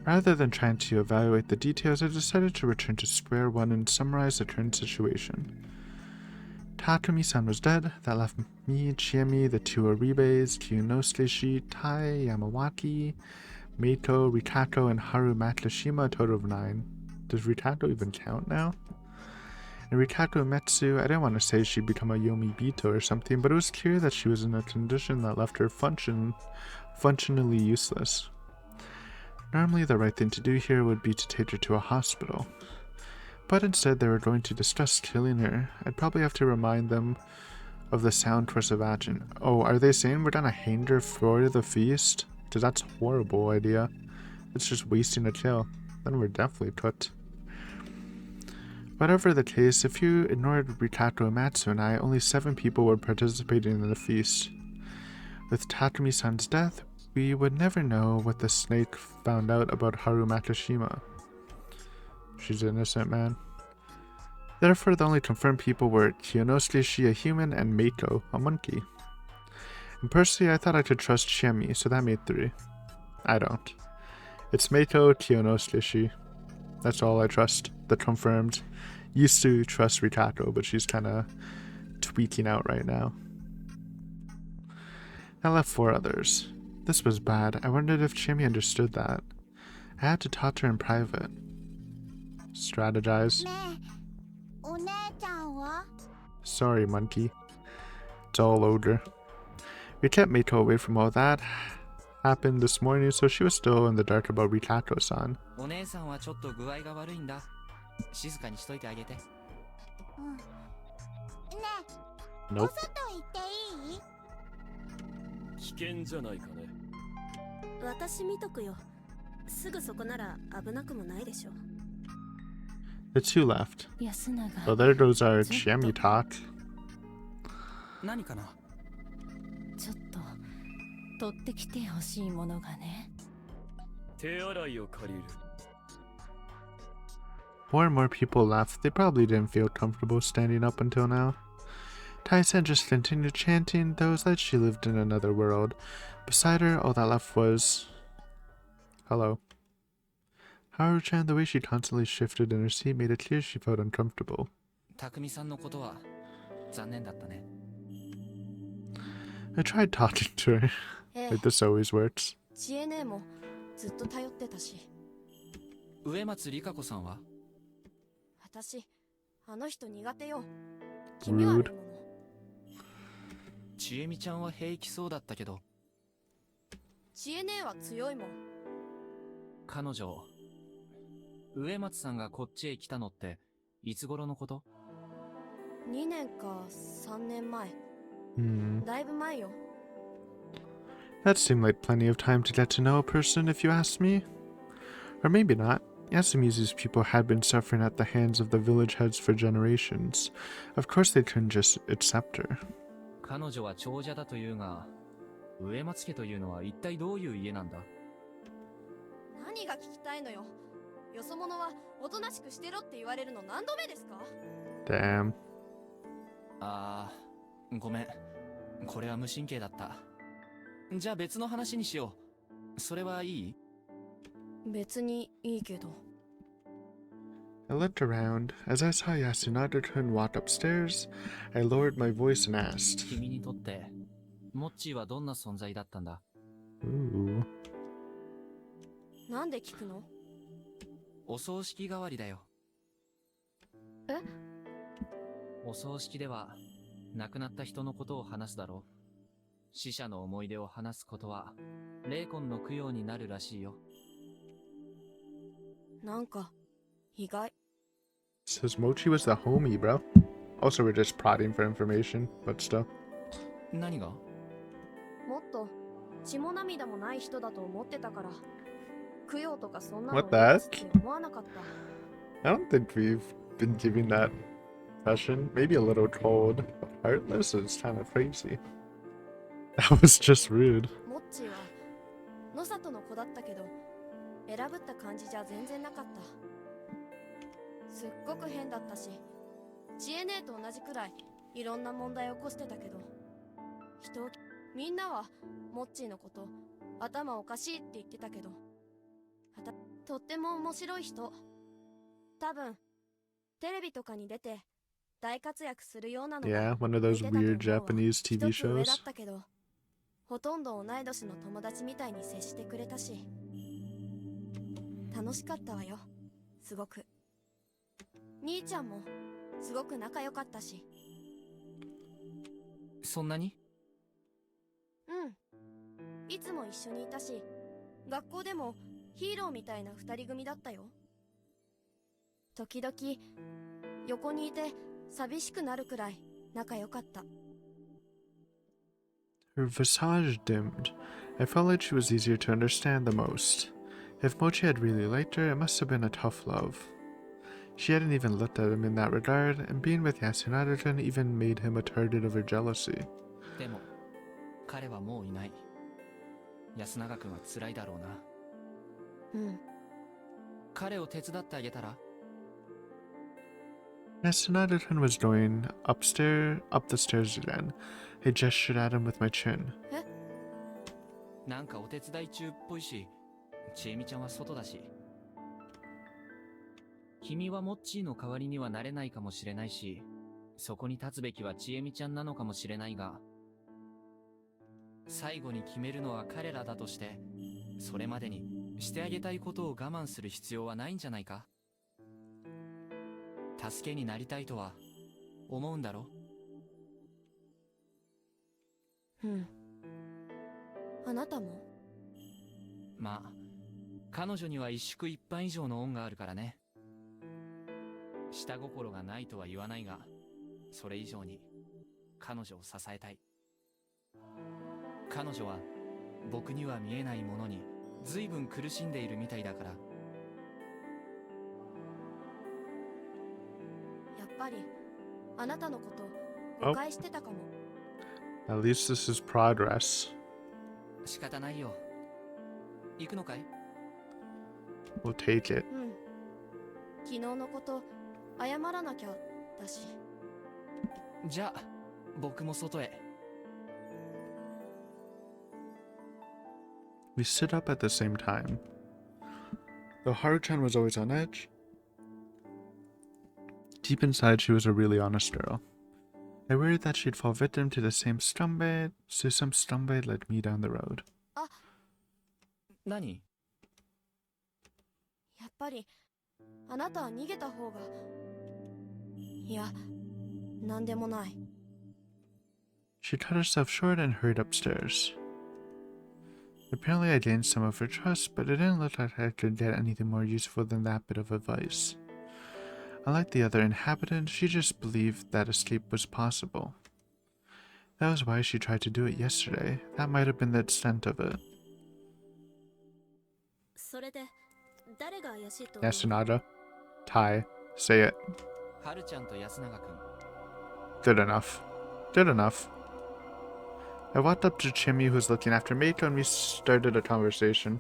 Rather than trying to evaluate the details, I decided to return to square one and summarize the current situation. Takumi-san was dead. That left me, Chiemi, the 2 Oribes, Kyunosuke, Tai, Yamawaki, Meiko, Rikako, and Haru Matsushima, a total of 9. Does Rikako even count now? And Rikako Metsu, I didn't want to say she'd become a Yomibito or something, but it was clear that she was in a condition that left her functionally useless. Normally the right thing to do here would be to take her to a hospital. But instead they were going to discuss killing her. I'd probably have to remind them of the sound course of action. Oh, are they saying we're gonna hang her for the feast? Because that's a horrible idea. It's just wasting a kill. Then we're definitely cooked. Whatever the case, if you ignored Rikako, Matsu, and I, only 7 people were participating in the feast. With Takumi-san's death, we would never know what the snake found out about Haru Matsushima. She's innocent, man. Therefore, the only confirmed people were Kyunosuke, a human, and Meiko, a monkey. And personally, I thought I could trust Chiemi, so that made 3. I don't. It's Meiko, Kyunosuke. That's all I trust. The confirmed. used to trust Rikako, but she's kind of tweaking out right now. I left 4 others. This was bad. I wondered if Chimmy understood that. I had to talk to her in private. Strategize. Sorry, monkey. It's all over. We kept Miko away from all that. Happened this morning, so she was still in the dark about Rikako-san. お姉さんはちょっと具合が悪いんだ。静かにしといてあげて。Nope. 危険じゃないかね。私見とくよ。すぐそこなら危なくもないでしょ。The 2 left. 安永 So there goes our Chimmy talk. 何かな。ちょっと取ってきてほしいものがね。手洗いを借りる。More and more people left. They probably didn't feel comfortable standing up until now. Tai-san just continued chanting, though it was like she lived in another world. Beside her, all that left was... Hello. Haru-chan, the way she constantly shifted in her seat made it clear she felt uncomfortable. 匠さんのことは残念だったね。I tried talking to her, ええ like this always works. 知恵姉もずっと頼ってたし、植松里香子さんは私あの人苦手よ。気味悪いもの。ちえみちゃんは平気そうだったけど、知恵姉は強いもん。彼女、植松さんがこっちへ来たのっていつ頃のこと？ 2年か3年前。だいぶ前よ。 That seemed like plenty of time to get to know a person, if you ask me. Or maybe not. Yasumizu's people had been suffering at the hands of the village heads for generations. Of course they couldn't just accept her. 彼女は長者だというが、植松家というのは一体どういう家なんだ？何が聞きたいのよ。よそ者はおとなしくしてろって言われるの何度目ですか？ Damn. ごめん。これは無神経だった。じゃあ別の話にしよう。それはいい？別にいいけど。I looked around. As I saw Yasunada-kun walk upstairs, I lowered my voice and asked. 君にとって、モッチーはどんな存在だったんだ？ Ooh. なんで聞くの？お葬式代わりだよ。え？お葬式では、亡くなった人のことを話すだろう。死者の思い出を話すことは、霊魂の供養になるらしいよ。なんか、意外。 Says Mochi was the homie, bro. Also, we're just prodding for information, but still. 何が？もっと血も涙もない人だと思ってたから、供養とかそんなの What the heck? って思わなかった。 I don't think we've been giving that impression. Maybe a little cold, but heartless is kind of crazy. That was just rude. モッチーは野里の子だったけど、選ぶった感じじゃ全然なかった。すっごく変だったし、知恵姉と同じくらいいろんな問題を起こしてたけど、みんなはモッチーのこと頭おかしいって言ってたけど、とっても面白い人。多分テレビとかに出て大活躍するようなのが Yeah, one of those weird Japanese 一 TV つ上だ shows. ったけど、ほとんど同い年の友達みたいに接してくれたし、楽しかったわよ、すごく。兄ちゃんもすごく仲良かったし。そんなに？うん、いつも一緒にいたし、学校でもヒーローみたいな二人組だったよ。時々横にいて寂しくなるくらい仲良かった。 Her visage dimmed. I felt like she was easier to understand the most. If Mochi had really liked her, it must have been a tough love. She hadn't even looked at him in that regard, and being with Yasunada-kun even made him a target of her jealousy. でも、彼はもういない。安永くんは辛いだろうな。うん。彼を手伝ってあげたら？ Yasunada-kun was going up the stairs again. I gestured at him with my chin. え？なんかお手伝い中っぽいし、ちえみちゃんは外だし。君はモッチーの代わりにはなれないかもしれないし、そこに立つべきはちえみちゃんなのかもしれないが、最後に決めるのは彼らだとして、それまでにしてあげたいことを我慢する必要はないんじゃないか。助けになりたいとは思うんだろ？うん。あなたも？まあ、彼女には一宿一飯以上の恩があるからね。下心がないとは言わないが、それ以上に彼女を支えたい。彼女は僕には見えないものに随分苦しんでいるみたいだから。やっぱりあなたのこと誤解してたかも。At least this is progress. 仕方ないよ。行くのかい？ We'll take it. うん。昨日のこと謝らなきゃだし。じゃあ僕も外へ。We stood up at the same time. Though Haru-chan was always on edge, deep inside she was a really honest girl. I worried that she'd fall victim to the same stumble, so some stumble led me down the road. 何？やっぱりあなたは逃げた方が。いや、なんでもない。She cut herself short and hurried upstairs. Apparently I gained some of her trust, but it didn't look like I could get anything more useful than that bit of advice. Unlike the other inhabitants, she just believed that escape was possible. That was why she tried to do it yesterday. That might have been the extent of it. それで誰が怪しいと？ Yasunada. Tai. Say it. はるちゃんと安永くん。 Good enough. Good enough. I walked up to Chimmy, who was looking after Mako, and we started a conversation.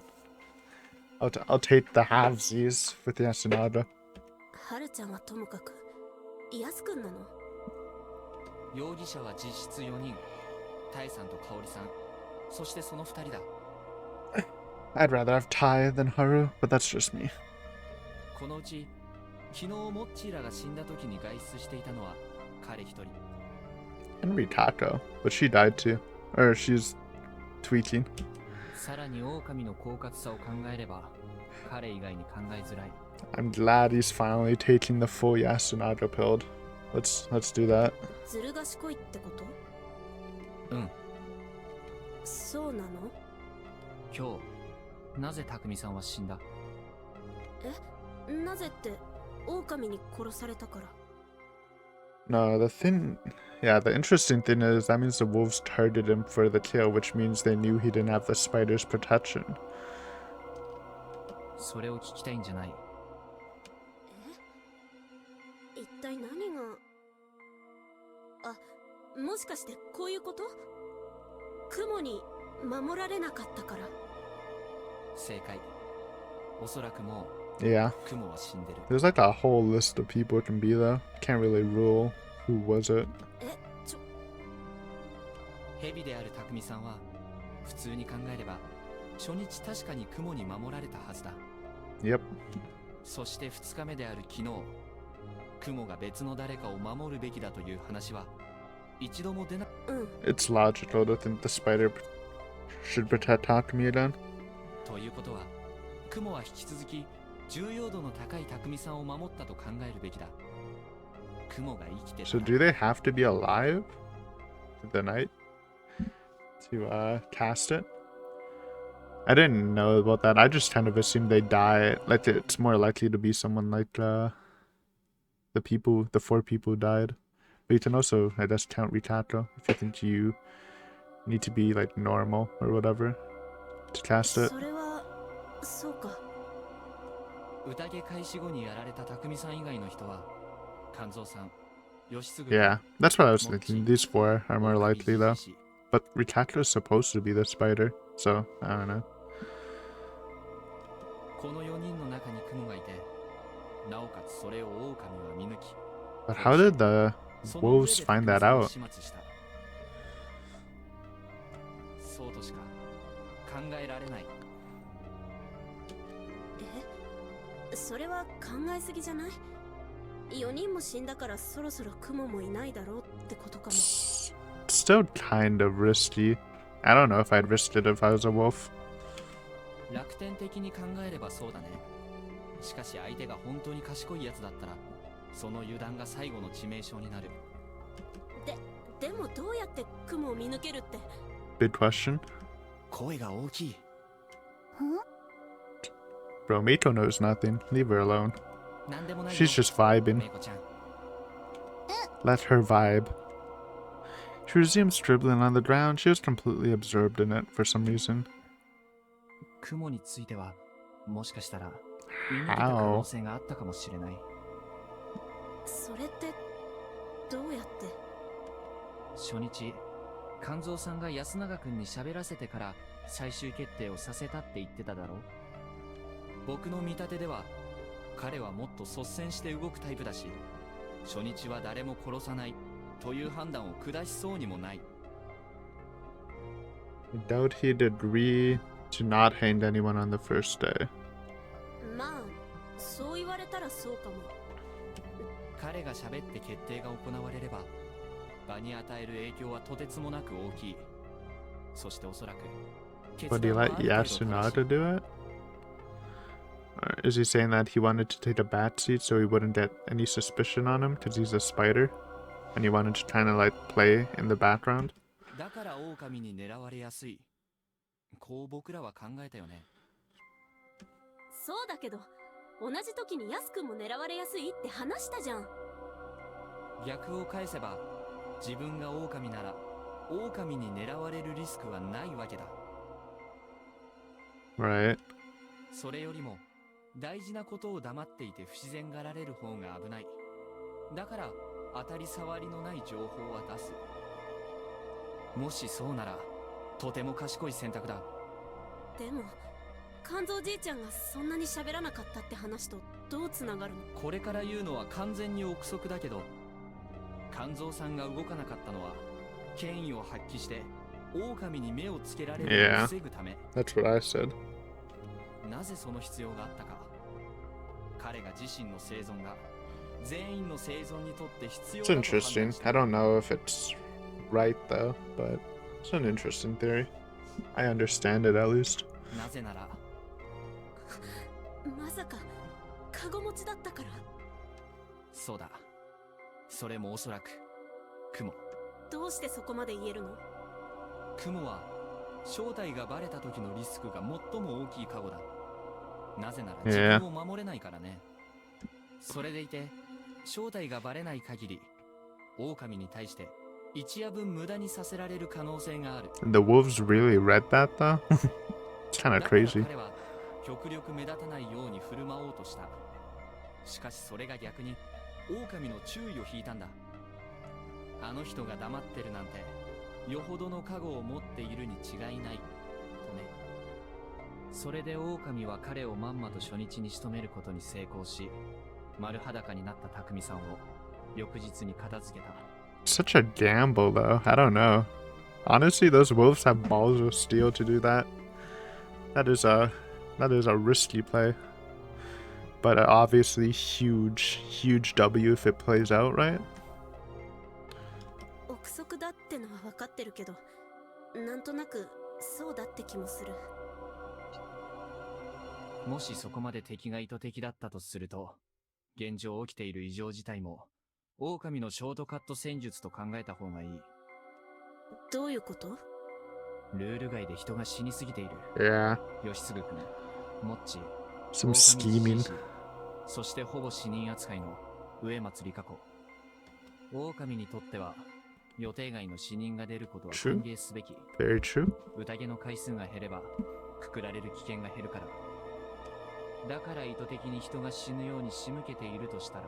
I'll take the halvesies with Yasunada. はるちゃんはともかくヤスくんなの？容疑者は実質4人。タイさんとカオリさん、そしてその2人だ。 I'd rather have Tai than Haru, but that's just me. このうち昨日モッチーらが死んだ時に外出していたのは彼一人。 And Rikako, but she died too. Or she's tweaking. さらに狼の狡猾さを考えれば彼以外に考えづらい。 I'm glad he's finally taking the full Yasunada build. Let's do that. ずる賢いってこと？うん。そうなの？今日なぜ匠さんは死んだ？え、なぜって狼に殺されたから。 No, the interesting thing is that means the wolves targeted him for the kill, which means they knew he didn't have the spider's protection. それを聞きたいんじゃない。一体何が。あ、もしかしてこういうこと？雲に守られなかったから。正解。おそらくもう Yeah. 雲は死んでる。 There's like a whole list of people it can be though. Can't really rule who was it. 蛇である匠さんは普通に考えれば初日確かに雲に守られたはずだ。 Yep. そして2日目である昨日、雲が別の誰かを守るべきだという話は一度も出な。It's logical to think the spider should protect Takumi again. ということは、雲は引き続き重要度の高い匠さんを守ったと考えるべきだ。雲が生きてる。 So do they have to be alive the night to cast it? I didn't know about that. I just kind of assumed they die. Like it's more likely to be someone like the 4 people who died. But you can also, I guess, count Rikako if you think you need to be like normal or whatever to cast it. それはそうか。宴開始後にやられた匠さん以外の人は肝臓さん、吉嗣。 Yeah, that's what I was thinking. These 4 are more likely though. But Rikako is supposed to be the spider, so I don't know. この4人の中に雲がいて、なおかつそれを狼は見抜き。 But how did the wolves find that out? そうとしか考えられない。それは考えすぎじゃない？4人も死んだからそろそろ雲もいないだろうってことかも。 Still kind of risky. I don't know if I'd risked it if I was a wolf. 楽天的に考えればそうだね。しかし相手が本当に賢いやつだったら、その油断が最後の致命傷になる。でもどうやって雲を見抜けるって？ Big question. 声が大きい。Bro, Mito knows nothing. Leave her alone. なんでもないよ。 She's just vibing. メイコちゃん。 Let her vibe. She resumed scribbling on the ground. She was completely absorbed in it for some reason. 雲については、もしかしたら見抜けた可能性があったかもしれない。それってどうやって？初日、肝臓さんが安永くんに喋らせてから最終決定をさせたって言ってただろ。僕の見立てでは、彼はもっと率先して動くタイプだし、初日は誰も殺さないという判断を下しそうにもない。I doubt he'd agree to not hang anyone on the first day. まあそう言われたらそうかも。彼が喋って決定が行われれば、場に与える影響はとてつもなく大きい。そしておそらく、 Would he let Yasunada do it? Or is he saying that he wanted to take a back seat so he wouldn't get any suspicion on him because he's a spider? And he wanted to kind of like play in the background? だから狼に狙われやすい。こう僕らは考えたよね。そうだけど、同じ時にヤス君も狙われやすいって話したじゃん。逆を返せば、自分が狼なら、狼に狙われるリスクはないわけだ。Right. それよりも、大事なことを黙っていて不自然がられる方が危ない。だから、当たり障りのない情報は出す。もしそうなら、とても賢い選択だ。でも肝臓じいちゃんがそんなに喋らなかったって話とどうつながるの？これから言うのは完全に憶測だけど、肝臓さんが動かなかったのは権威を発揮して狼に目をつけられるのを防ぐため。 That's what I said. なぜその必要があったか。彼が自身の生存が全員の生存にとって必要 It's だと判断した。 interesting. I don't know if it's right though, but it's an interesting theory. I understand it at least. なぜなら、まさかカゴ持ちだったから？そうだ。それもおそらく雲。どうしてそこまで言えるの？雲は正体がバレた時のリスクが最も大きいカゴだ。なぜなら自分を守れないからね。それでいて正体がバレない限り、狼に対して一夜分無駄にさせられる可能性がある。 The wolves really read that though? It's kind of crazy. 彼は極力目立たないように振る舞おうとした。しかしそれが逆に狼の注意を引いたんだ。あの人が黙ってるなんてよほどの加護を持っているに違いないとね。それで狼は彼をまんまと初日に仕留めることに成功し、丸裸になった匠さんを翌日に片付けた。 Such a gamble though. I don't know. Honestly, those wolves have balls of steel to do that. That is a risky play. But obviously huge W if it plays out, right? 憶測だってのは分かってるけど、なんとなくそうだって気もする。もしそこまで敵が意図的だったとすると、現状起きている異常事態も狼のショートカット戦術と考えた方がいい。どういうこと？ルール外で人が死にすぎている。 Yeah. 吉嗣君、モッチ、 Some 狼 scheming. 獅子そしてほぼ死人扱いの植松理香子。狼にとっては予定外の死人が出ることは歓迎すべき。 Very true. 宴の回数が減ればくくられる危険が減るから。だから意図的に人が死ぬように仕向けているとしたら。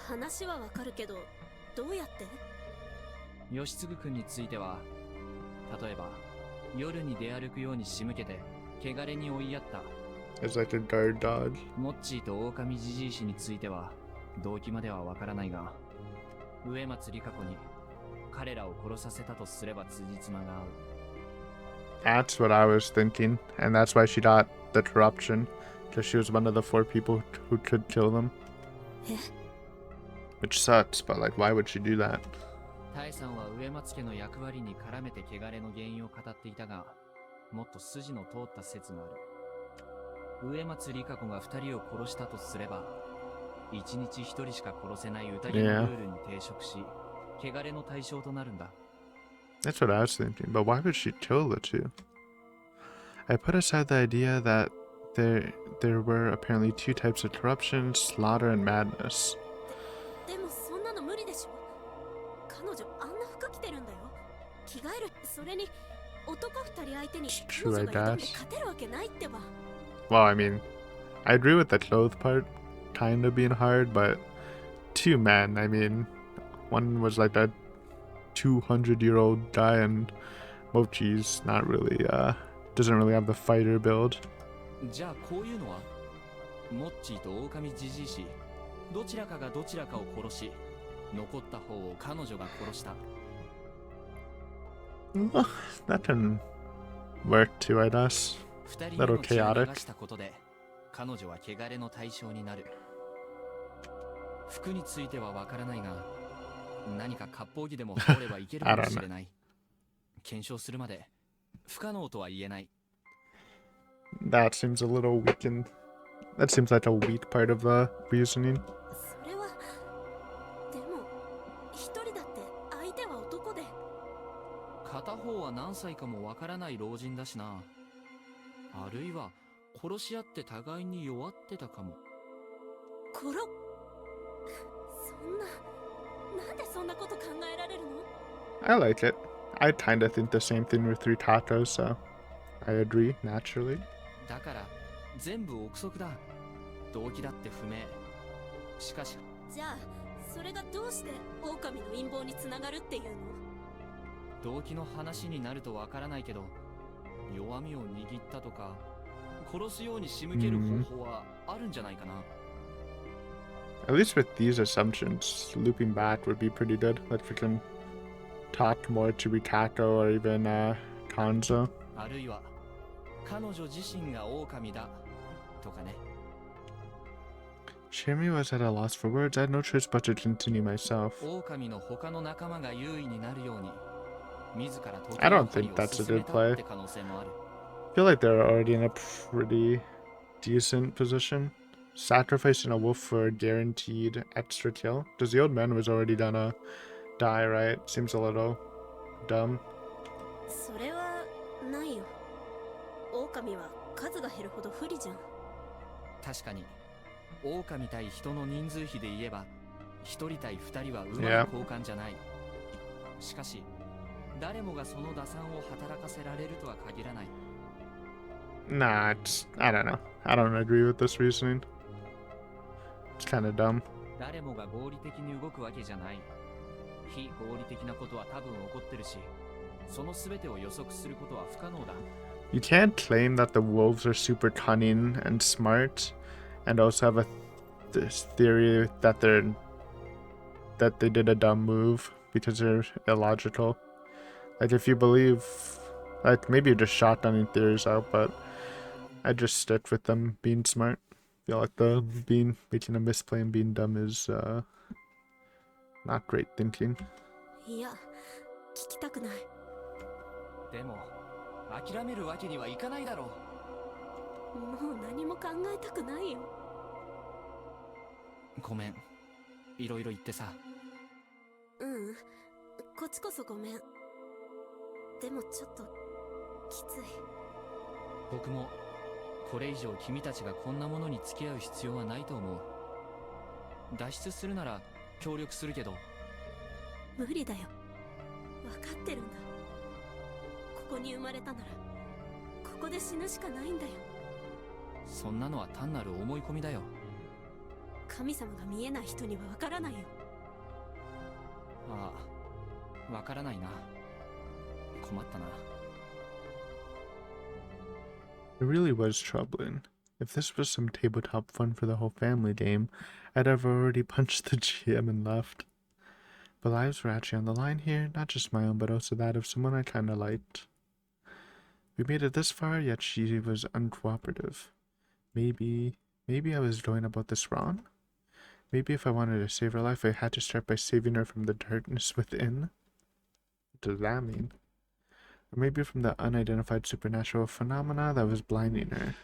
話はわかるけど、どうやって？吉嗣君については、例えば夜に出歩くように仕向けて汚れに追いやった。 It's like a guard dog. モッチーと狼じじい氏については動機まではわからないが、植松理香子に彼らを殺させたとすれば辻褄が合う。 That's what I was thinking, and that's why she got the corruption. Because she was one of the 4 people who could kill them. Which sucks, but like, why would she do that? タイさんは植松家の役割に絡めて汚れの原因を語っていたが、もっと筋の通った説がある。植松里香子が2人を殺したとすれば、1日1人しか殺せない宴のルールに抵触し、汚れの対象となるんだ。That's what I was thinking, but why would she kill the 2? I put aside the idea that there were apparently 2 types of corruption, slaughter and madness. でもそんなの無理でしょ。彼女あんな服着てるんだよ。着替える。それに男2人相手に彼女が挑んで勝てるわけないってば。Well, I mean, I agree with the clothes part kind of being hard, but 2 men, I mean, one was like a 200-year-old guy and Mochi's not really, doesn't really have the fighter build. じゃあこういうのはモッチーと狼じじいし、どちらかがどちらかを殺し、残った方を彼女が殺した。That can work too, I guess. 2人目の血を流したことで、彼女は汚れの対象になる。服についてはわからないが、何か割烹着でも羽織ればいけるかもしれない。検証するまで不可能とは言えない。That seems a little weakened. That seems like a weak part of the reasoning. それはでも一人だって相手は男で。片方は何歳かもわからない老人だしな。あるいは殺し合って互いに弱ってたかも。そんな、なんでそんなこと考えられるの？ I like it. I kinda think the same thing with 3 tacos, so I agree, naturally. だから全部憶測だ。動機だって不明。しかしじゃあそれがどうして狼の陰謀につながるっていうの？動機の話になるとわからないけど、弱みを握ったとか殺すように仕向ける方法はあるんじゃないかな。At least with these assumptions, looping back would be pretty good. Like we can talk more to Rikako or even Kanzo. あるいは彼女自身が狼だとかね。Shimi was at a loss for words. I had no choice but to continue myself. 狼の他の仲間が優位になるように、自ら時 I の don't 針 think を that's a 進め good た play. って可能性もある。I feel like they're already in a pretty decent position. Sacrificing a wolf for a guaranteed extra kill? Because the old man was already gonna die, right? Seems a little dumb. それはないよ。狼は数が減るほど不利じゃん。確かに狼対人の人数比で言えば1人対2人はうまい Yeah. 交換じゃない。しかし誰もがその打算を働かせられるとは限らない。 Nah, I don't know. I don't agree with this reasoning. It's kind of dumb. 誰もが合理的に動くわけじゃない。非合理的なことは多分起こってるし、その全てを予測することは不可能だ。You can't claim that the wolves are super cunning and smart, and also have this theory that they did a dumb move because they're illogical. Like if you believe, like maybe you're just shotgunning theories out, but I just stick with them being smart. I feel like the making a misplay and being dumb is not great thinking. いや、聞きたくない。でも諦めるわけにはいかないだろう。もう何も考えたくないよ。ごめん、いろいろ言ってさ。うん、こっちこそごめん。でもちょっときつい。僕もこれ以上君たちがこんなものに付き合う必要はないと思う。脱出するなら協力するけど。無理だよ。分かってるんだ。ここに生まれたならここで死ぬしかないんだよ。そんなのは単なる思い込みだよ。神様が見えない人には分からないよ。ああ、わからないな。困ったな。It really was troubling. If this was some tabletop fun for the whole family game, I'd have already punched the GM and left. But lives were actually on the line here, not just my own, but also that of someone I kinda liked. We made it this far, yet she was uncooperative. Maybe I was going about this wrong? Maybe if I wanted to save her life, I had to start by saving her from the darkness within? What does that mean? Or maybe from the unidentified supernatural phenomena that was blinding her.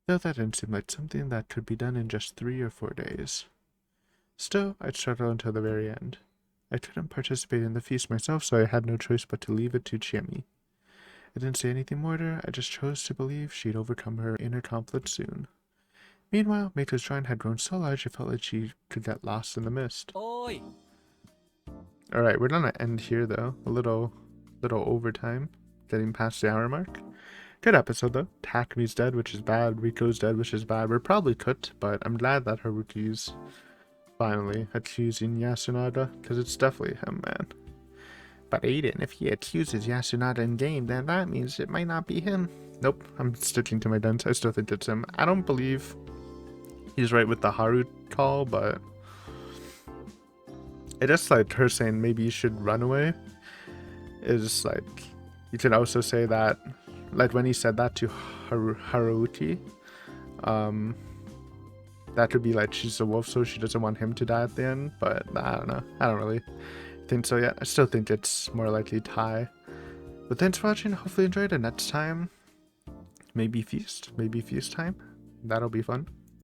Though that didn't seem like something that could be done in just 3 or 4 days. Still, I'd struggle until the very end. I couldn't participate in the feast myself, so I had no choice but to leave it to Chiemi. I didn't say anything more to her, I just chose to believe she'd overcome her inner conflict soon. Meanwhile, Meiko's shrine had grown so large it felt like she could get lost in the mist. Oi! Alright, we're gonna end here though. A little overtime. Getting past the hour mark. Good episode though. Takumi's dead, which is bad. Riko's dead, which is bad. We're probably cooked, but I'm glad that Haruki's finally accusing Yasunada, because it's definitely him, man. But Aiden, if he accuses Yasunada in game, then that means it might not be him. Nope, I'm sticking to my guns. I still think it's him. I don't believe he's right with the Haru call, but it just like her saying maybe you should run away is like, you can also say that, like when he said that to Haruki, that could be like she's a wolf, so she doesn't want him to die at the end, but I don't know. I don't really think so yet. I still think it's more likely Tai. But thanks for watching. Hopefully you enjoyed it. Next time, maybe feast time. That'll be fun.